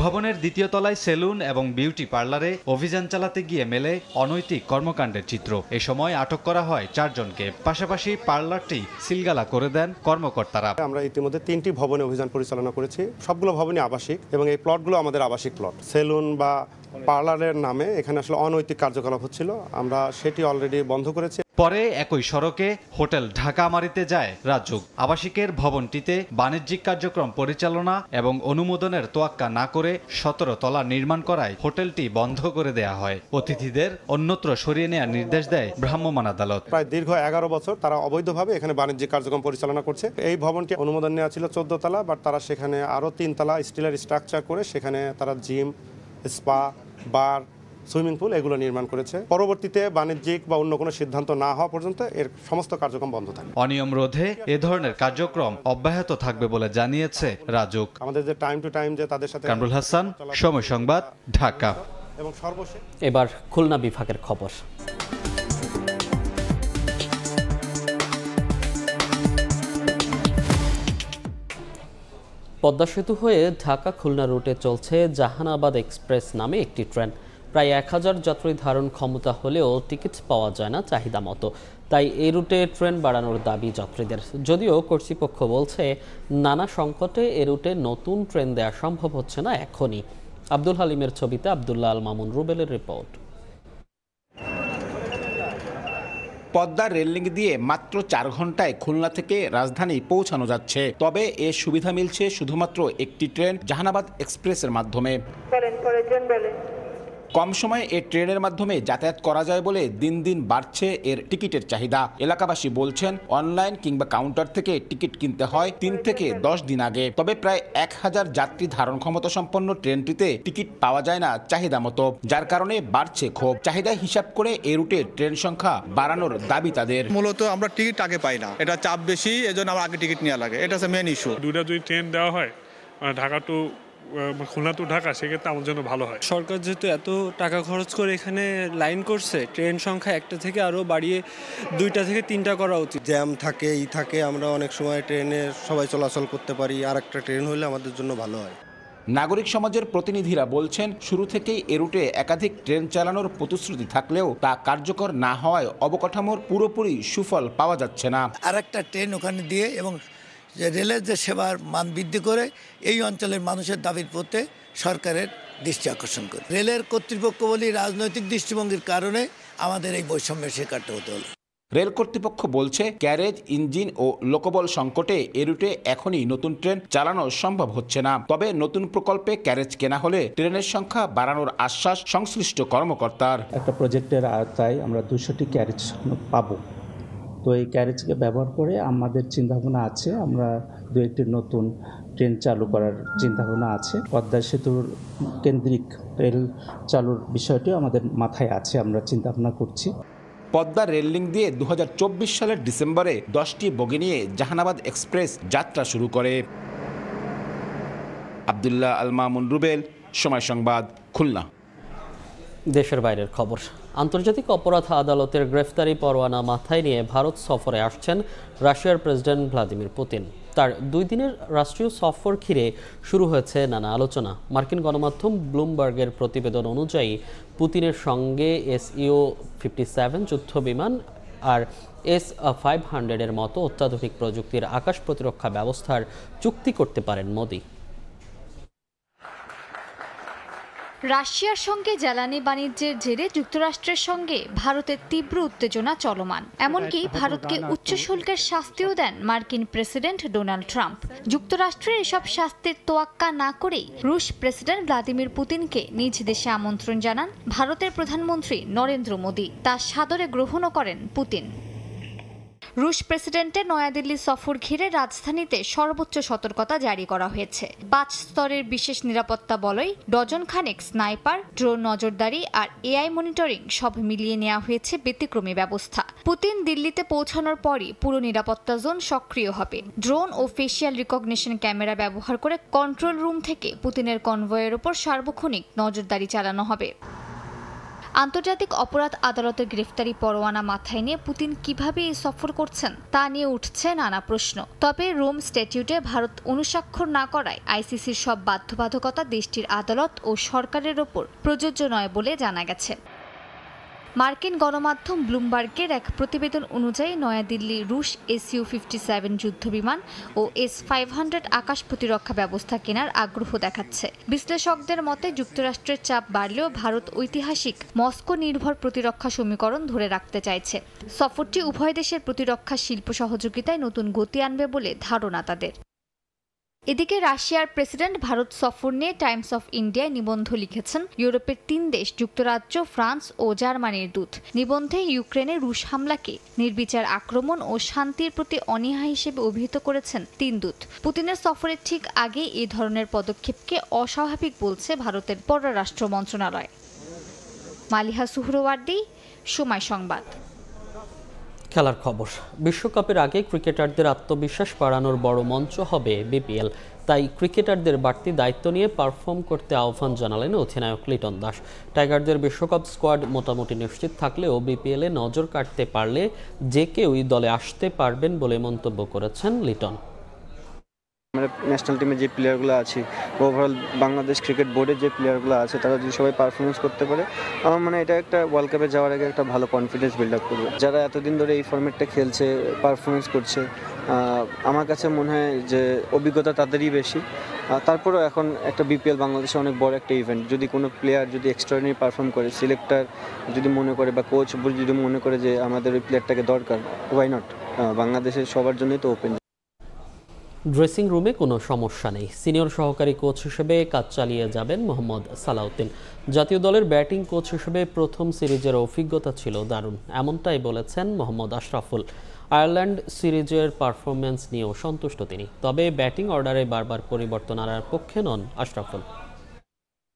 ভবনের 2য় তলায় সেলুন এবং বিউটি পার্লারে অভিযান চালাতে গিয়ে মেলে অনৈতিক কর্মকাণ্ডের চিত্র। এ সময় আটক করা হয় 4 জনকে। পাশাপাশি পার্লারটি সিলগালা করে দেন কর্মকর্তারা। আমরা ইতিমধ্যে 3টি ভবনে অভিযান পরিচালনা করেছি। সবগুলো ভবনই আবাসিক এবং এই প্লটগুলো আমাদের আবাসিক প্লট। সেলুন বা পার্লারের নামে এখানে আসলে অনৈতিক কার্যকলাপ হচ্ছিল, আমরা সেটি অলরেডি বন্ধ করেছি। পরে একই সড়কে হোটেল ঢাকা আমারিতে যায় রাজুক। আবাসিকের ভবনটিতে বাণিজ্যিক কার্যক্রম পরিচালনা এবং অনুমোদনের তোয়াক্কা না করে 17 তলা নির্মাণ করায় হোটেলটি বন্ধ করে দেয়া হয়। অতিথিদের অন্যত্র সরিয়ে নেওয়ার নির্দেশ দেয় ভ্রাম্যমাণ আদালত। প্রায় দীর্ঘ 11 বছর তারা অবৈধভাবে এখানে বাণিজ্যিক কার্যক্রম পরিচালনা করছে। এই ভবনটি অনুমোদন নেওয়া ছিল 14 তলা, বাট তারা সেখানে আরও 3 তলা স্টিলের স্ট্রাকচার করে সেখানে তারা জিম, স্পা, বার, সুইমিং পুল এগুলো নির্মাণ করেছে। পরবর্তীতে বাণিজ্যিক বা অন্য কোনো সিদ্ধান্ত না হওয়া পর্যন্ত এর সমস্ত কার্যক্রম বন্ধ থাকবে। অনিয়ম রোধে এ ধরনের কার্যক্রম অব্যাহত থাকবে বলে জানিয়েছে রাজুক। আমাদের যে টাইম টু টাইম যে তাদের সাথে। কামরুল হাসান, সময় সংবাদ, ঢাকা। এবং সর্বশেষ এবার খুলনা বিভাগের খবর। পদ্মা সেতু হয়ে ঢাকা খুলনা রুটে চলছে জাহানাবাদ এক্সপ্রেস নামে একটি ট্রেন। প্রায় 1000 যাত্রী ধারণ ক্ষমতা হলেও টিকিট পাওয়া যায় না চাহিদা মতো। তাই এই রুটে ট্রেন বাড়ানোর দাবি যাত্রীদের। যদিও কর্তৃপক্ষ বলছে নানা সংকটে এ রুটে নতুন ট্রেন দেওয়া সম্ভব হচ্ছে না এখনই। আব্দুল হালিমের ছবিতে আব্দুল্লাহ আল মামুন রুবেলের রিপোর্ট। পদ্মা রেললিংক দিয়ে মাত্র 4 ঘন্টায় খুলনা থেকে রাজধানী পৌঁছানো যাচ্ছে। তবে এর সুবিধা মিলছে শুধুমাত্র একটি ট্রেন জাহানাবাদ এক্সপ্রেসের মাধ্যমে। কম সময়ে এই ট্রেনের মাধ্যমে যাতায়াত করা যায় বলে দিন দিন বাড়ছে এর টিকিটের চাহিদা। এলাকাবাসী বলছেন অনলাইন কিংবা কাউন্টার থেকে টিকিট কিনতে হয় 3 থেকে 10 দিন আগে। তবে প্রায় 1000 যাত্রী ধারণ ক্ষমতা সম্পন্ন ট্রেনটিতে টিকিট পাওয়া যায় না চাহিদা মতো, যার কারণে বাড়ছে ক্ষোভ। চাহিদা হিসাব করে এই রুটে ট্রেন সংখ্যা বাড়ানোর দাবি তাদের। মূলত আমরা টিকিট আগে পাই না, এটা চাপ বেশি, এজন্য আমার আগে টিকিট নেওয়া লাগে, এটা হচ্ছে মেন ইস্যু। দুইটা যদি ট্রেন দেওয়া হয় ঢাকা টু খুলনা টু ঢাকা, সেক্ষেত্রে আমার জন্য ভালো হয়। সরকার যেহেতু এত টাকা খরচ করে এখানে লাইন করছে, ট্রেন সংখ্যা 1টা থেকে আরও বাড়িয়ে 2টা থেকে 3টা করা উচিত। জ্যাম থাকে, থাকে, আমরা অনেক সময় ট্রেনে সবাই চলাচল করতে পারি, আর একটা ট্রেন হলে আমাদের জন্য ভালো হয়। নাগরিক সমাজের প্রতিনিধিরা বলছেন শুরু থেকেই এ রুটে একাধিক ট্রেন চালানোর প্রতিশ্রুতি থাকলেও তা কার্যকর না হওয়ায় অবকাঠামোর পুরোপুরি সুফল পাওয়া যাচ্ছে না। আর একটা ট্রেন ওখানে দিয়ে এবং যে রেলের যে সেবার মান বৃদ্ধি করে এই অঞ্চলের মানুষের দাবির প্রতি সরকারের দৃষ্টি আকর্ষণ করে। রেলের কর্তৃপক্ষ বলি রাজনৈতিক দৃষ্টিভঙ্গির কারণে আমাদের এই বৈষম্যের শিকারটা হতে হলো। রেল কর্তৃপক্ষ বলছে ক্যারেজ, ইঞ্জিন ও লোকবল সংকটে এ রুটে এখনই নতুন ট্রেন চালানো সম্ভব হচ্ছে না। তবে নতুন প্রকল্পে ক্যারেজ কেনা হলে ট্রেনের সংখ্যা বাড়ানোর আশ্বাস সংশ্লিষ্ট কর্মকর্তার। একটা প্রজেক্টের আওতায় আমরা 200টি ক্যারেজ পাবো। তো এই ক্যারেজকে ব্যবহার করে আমাদের চিন্তাভাবনা আছে, আমরা 2-1টি নতুন ট্রেন চালু করার চিন্তাভাবনা আছে। পদ্মা সেতুর কেন্দ্রিক রেল চালুর বিষয়টিও আমাদের মাথায় আছে, আমরা চিন্তাভাবনা করছি। পদ্মা রেল লিঙ্ক দিয়ে 2024 সালের ডিসেম্বরে 10টি বগি নিয়ে জাহানাবাদ এক্সপ্রেস যাত্রা শুরু করে। আব্দুল্লাহ আল মামুন রুবেল, সময় সংবাদ, খুলনা। দেশের বাইরের খবর। আন্তর্জাতিক অপরাধ আদালতের গ্রেফতারি পরোয়ানা মাথায় নিয়ে ভারত সফরে আসছেন রাশিয়ার প্রেসিডেন্ট ভ্লাদিমির পুতিন। তার 2 দিনের রাষ্ট্রীয় সফর ঘিরে শুরু হয়েছে নানা আলোচনা। মার্কিন গণমাধ্যম ব্লুমবার্গের প্রতিবেদন অনুযায়ী পুতিনের সঙ্গে SU-57 যুদ্ধ বিমান আর S-500 এর মতো অত্যাধুনিক প্রযুক্তির আকাশ প্রতিরক্ষা ব্যবস্থার চুক্তি করতে পারেন মোদি। রাশিয়ার সঙ্গে জ্বালানি বাণিজ্যের জেরে যুক্তরাষ্ট্রের সঙ্গে ভারতের তীব্র উত্তেজনা চলমান। এমনকি ভারতকে উচ্চ শুল্কের শাস্তিও দেন মার্কিন প্রেসিডেন্ট ডোনাল্ড ট্রাম্প। যুক্তরাষ্ট্রের এসব শাস্তির তোয়াক্কা না করেই রুশ প্রেসিডেন্ট ভ্লাদিমির পুতিনকে নিজ দেশে আমন্ত্রণ জানান ভারতের প্রধানমন্ত্রী নরেন্দ্র মোদি। তা সাদরে গ্রহণও করেন পুতিন। রুশ প্রেসিডেন্টের নয়াদিল্লি সফর ঘিরে রাজধানীতে সর্বোচ্চ সতর্কতা জারি করা হয়েছে। 5 স্তরের বিশেষ নিরাপত্তা বলয়, ডজন খানেক স্নাইপার, ড্রোন নজরদারি আর AI মনিটরিং সব মিলিয়ে নেওয়া হয়েছে ব্যতিক্রমী ব্যবস্থা। পুতিন দিল্লিতে পৌঁছানোর পরই পুরো নিরাপত্তা জোন সক্রিয় হবে। ড্রোন ও ফেসিয়াল রিকগনিশন ক্যামেরা ব্যবহার করে কন্ট্রোল রুম থেকে পুতিনের কনভয়ের উপর সার্বক্ষণিক নজরদারি চালানো হবে। আন্তর্জাতিক অপরাধ আদালতের গ্রেফতারি পরোয়ানা মাথায় নিয়ে পুতিন কিভাবে এই সফর করছেন তা নিয়ে উঠছে নানা প্রশ্ন। তবে রোম স্ট্যাটিউটে ভারত অনুস্বাক্ষর না করায় ICCর সব বাধ্যবাধকতা দেশটির আদালত ও সরকারের ওপর প্রযোজ্য নয় বলে জানা গেছে। মার্কিন গণমাধ্যম ব্লুমবার্গের এক প্রতিবেদন অনুযায়ী নয়াদিল্লি রুশ SU-57 যুদ্ধবিমান ও S-500 আকাশ প্রতিরক্ষা ব্যবস্থা কেনার আগ্রহ দেখাচ্ছে। বিশ্লেষকদের মতে যুক্তরাষ্ট্রের চাপ বাড়লেও ভারত ঐতিহাসিক মস্কো নির্ভর প্রতিরক্ষা সমীকরণ ধরে রাখতে চাইছে। সফরটি উভয় দেশের প্রতিরক্ষা শিল্প সহযোগিতায় নতুন গতি আনবে বলে ধারণা তাদের। এদিকে রাশিয়ার প্রেসিডেন্ট ভারত সফর নিয়ে টাইমস অফ ইন্ডিয়ায় নিবন্ধ লিখেছেন ইউরোপের 3 দেশ যুক্তরাজ্য, ফ্রান্স ও জার্মানির দূত। নিবন্ধে ইউক্রেনে রুশ হামলাকে নির্বিচার আক্রমণ ও শান্তির প্রতি অনীহা হিসেবে অভিহিত করেছেন 3 দূত। পুতিনের সফরের ঠিক আগে এই ধরনের পদক্ষেপকে অস্বাভাবিক বলছে ভারতের পররাষ্ট্র মন্ত্রণালয়। মালিহা সুহরওয়ার্দী, সময় সংবাদ। খেলার খবর। বিশ্বকাপের আগে ক্রিকেটারদের আত্মবিশ্বাস বাড়ানোর বড় মঞ্চ হবে BPL। তাই ক্রিকেটারদের বাড়তি দায়িত্ব নিয়ে পারফর্ম করতে আহ্বান জানালেন অধিনায়ক লিটন দাস। টাইগারদের বিশ্বকাপ স্কোয়াড মোটামুটি নিশ্চিত থাকলেও BPL-এ নজর কাটতে পারলে যে কেউই দলে আসতে পারবেন বলে মন্তব্য করেছেন লিটন। আমরা ন্যাশনাল টিমে যে প্লেয়ারগুলো আছে, ওভারঅল বাংলাদেশ ক্রিকেট বোর্ডের যে প্লেয়ারগুলো আছে, তারা যদি সবাই পারফরমেন্স করতে পারে, আমার মানে এটা একটা ওয়ার্ল্ড কাপে যাওয়ার আগে একটা ভালো কনফিডেন্স বিল্ড আপ করবে। যারা এতদিন ধরে এই ফর্মেটটা খেলছে, পারফরমেন্স করছে, আমার কাছে মনে হয় যে অভিজ্ঞতা তাদেরই বেশি। তারপরেও এখন একটা BPL বাংলাদেশে অনেক বড় একটা ইভেন্ট। যদি কোনো প্লেয়ার যদি এক্সট্রাঅর্ডিনারি পারফর্ম করে, সিলেক্টর যদি মনে করে বা কোচ যদি মনে করে যে আমাদের ওই প্লেয়ারটাকে দরকার, ওয়াই নট? বাংলাদেশের সবার জন্যই তো ওপেন। ড্রেসিং রুমে কোনো সমস্যা নেই। সিনিয়র সহকারী কোচ হিসেবে কাজ চালিয়ে যাবেন মোহাম্মদ সালাউদ্দিন। জাতীয় দলের ব্যাটিং কোচ হিসেবে প্রথম সিরিজের অভিজ্ঞতা ছিল দারুণ, এমনটাই বলেছেন মোহাম্মদ আশরাফুল। আয়ারল্যান্ড সিরিজের পারফরমেন্স নিয়েও সন্তুষ্ট তিনি। তবে ব্যাটিং অর্ডারে বারবার পরিবর্তন আনার পক্ষে নন আশরাফুল।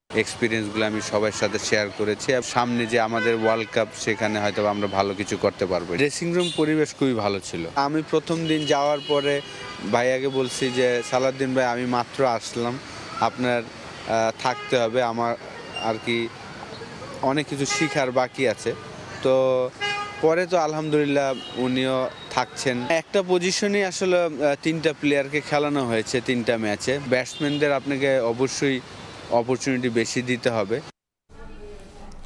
এক্সপিরিয়েন্সগুলো আমি সবার সাথে শেয়ার করেছি। সামনে যে আমাদের ওয়ার্ল্ড কাপ, সেখানে হয়তো আমরা ভালো কিছু করতে পারবো। ড্রেসিং রুম পরিবেশ খুবই ভালো ছিল। আমি প্রথম দিন যাওয়ার পরে ভাইয়াকে বলছি যে সালাউদ্দিন ভাই, আমি মাত্র আসলাম, আপনার থাকতে হবে, আমার আর কি অনেক কিছু শেখার বাকি আছে। তো পরে তো আলহামদুলিল্লাহ উনিও থাকছেন। একটা পজিশনে আসলে 3টা প্লেয়ারকে খেলানো হয়েছে 3টা ম্যাচে। ব্যাটসম্যানদের আপনাকে অবশ্যই অপরচুনিটি বেশি দিতে হবে।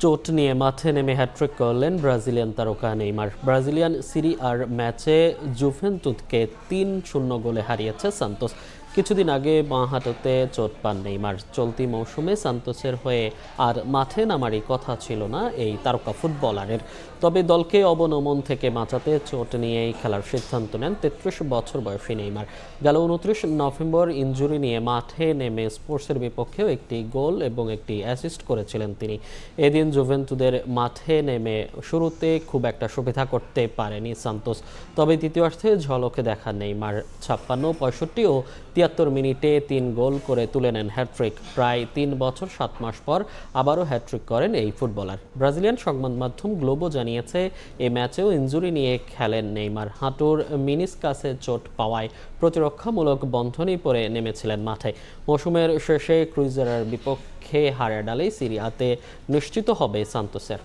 চোট নিয়ে মাঠে নেমে হ্যাট্রিক করলেন ব্রাজিলিয়ান তারকা নেইমার। ব্রাজিলিয়ান সিরি আর ম্যাচে জুভেন্তুসকে 3-0 গোলে হারিয়েছে সান্তোস। কিছুদিন আগে বাঁ হাঁটুতে চোট পান নেইমার। চলতি মৌসুমে সান্তোসের হয়ে আর মাঠে নামারই কথা ছিল না এই তারকা ফুটবলারের। তবে দলকে অবনমন থেকে বাঁচাতে চোট নিয়েই খেলার সিদ্ধান্ত নেন 33 বছর বয়সী নেইমার। গেল 29 নভেম্বর ইনজুরি নিয়ে মাঠে নেমে স্পোর্টসের বিপক্ষেও একটি গোল এবং একটি অ্যাসিস্ট করেছিলেন তিনি। এদিন জুভেন্তুদের মাঠে নেমে শুরুতে খুব একটা সুবিধা করতে পারেনি সান্তোস, তবে দ্বিতীয়ার্ধে ঝলকে দেখান নেইমার। 56, 65 ও 73 মিনিটে 3 গোল করে তুলে নেন হ্যাটট্রিক। প্রায় 3 বছর 7 মাস পর আবারও হ্যাটট্রিক করেন এই ফুটবলার। ব্রাজিলিয়ান সংবাদ মাধ্যম গ্লোবো জানিয়েছে এই ম্যাচেও ইনজুরি নিয়ে খেলেন নেইমার। হাঁটুর মিনিসকাসে চোট পাওয়ায় প্রতিরক্ষামূলক বন্ধনী পরে নেমেছিলেন মাঠে। মৌসুমের শেষে ক্রুইজারের বিপক্ষে হার এড়ালেই সিরিয়াতে নিশ্চিত হবে সান্তোসের।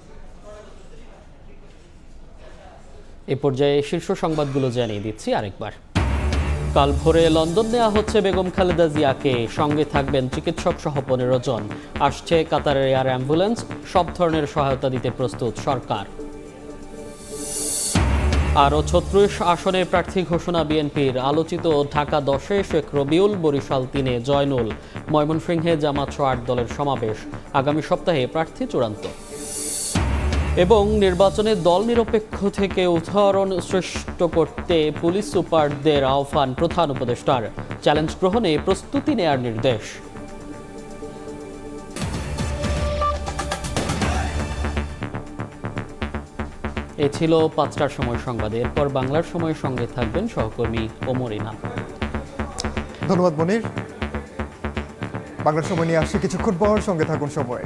এ পর্যায়ে শীর্ষ সংবাদগুলো জানিয়ে দিচ্ছি আরেকবার। কাল ভোরে লন্ডন নেওয়া হচ্ছে বেগম খালেদা জিয়াকে, সঙ্গে থাকবেন চিকিৎসক সহ 15 জন। আসছে কাতারের এয়ার অ্যাম্বুলেন্স, সব ধরনের সহায়তা দিতে প্রস্তুত সরকার। আরও 36 আসনে প্রার্থী ঘোষণা বিএনপির। আলোচিত ঢাকা 10-এ শেখ রবিউল, বরিশাল 3-এ জয়নুল, ময়মনসিংহে জামাত 8 দলের সমাবেশ। আগামী সপ্তাহে প্রার্থী চূড়ান্ত। এবং নির্বাচনে দল নিরপেক্ষ থেকে উদাহরণ সৃষ্ট করতে পুলিশ সুপারদের আহ্বান প্রধান উপদেষ্টার। চ্যালেঞ্জ গ্রহণে প্রস্তুতি নেয়ার নির্দেশ। এ ছিল 5টার সময় সংবাদ। এরপর বাংলার সময়ের সঙ্গে থাকবেন সহকর্মী ওমর ইনাম। ধন্যবাদ মনির। বাংলার সময় নিয়ে আসছি কিছুক্ষণ পর, সঙ্গে থাকুন সময়।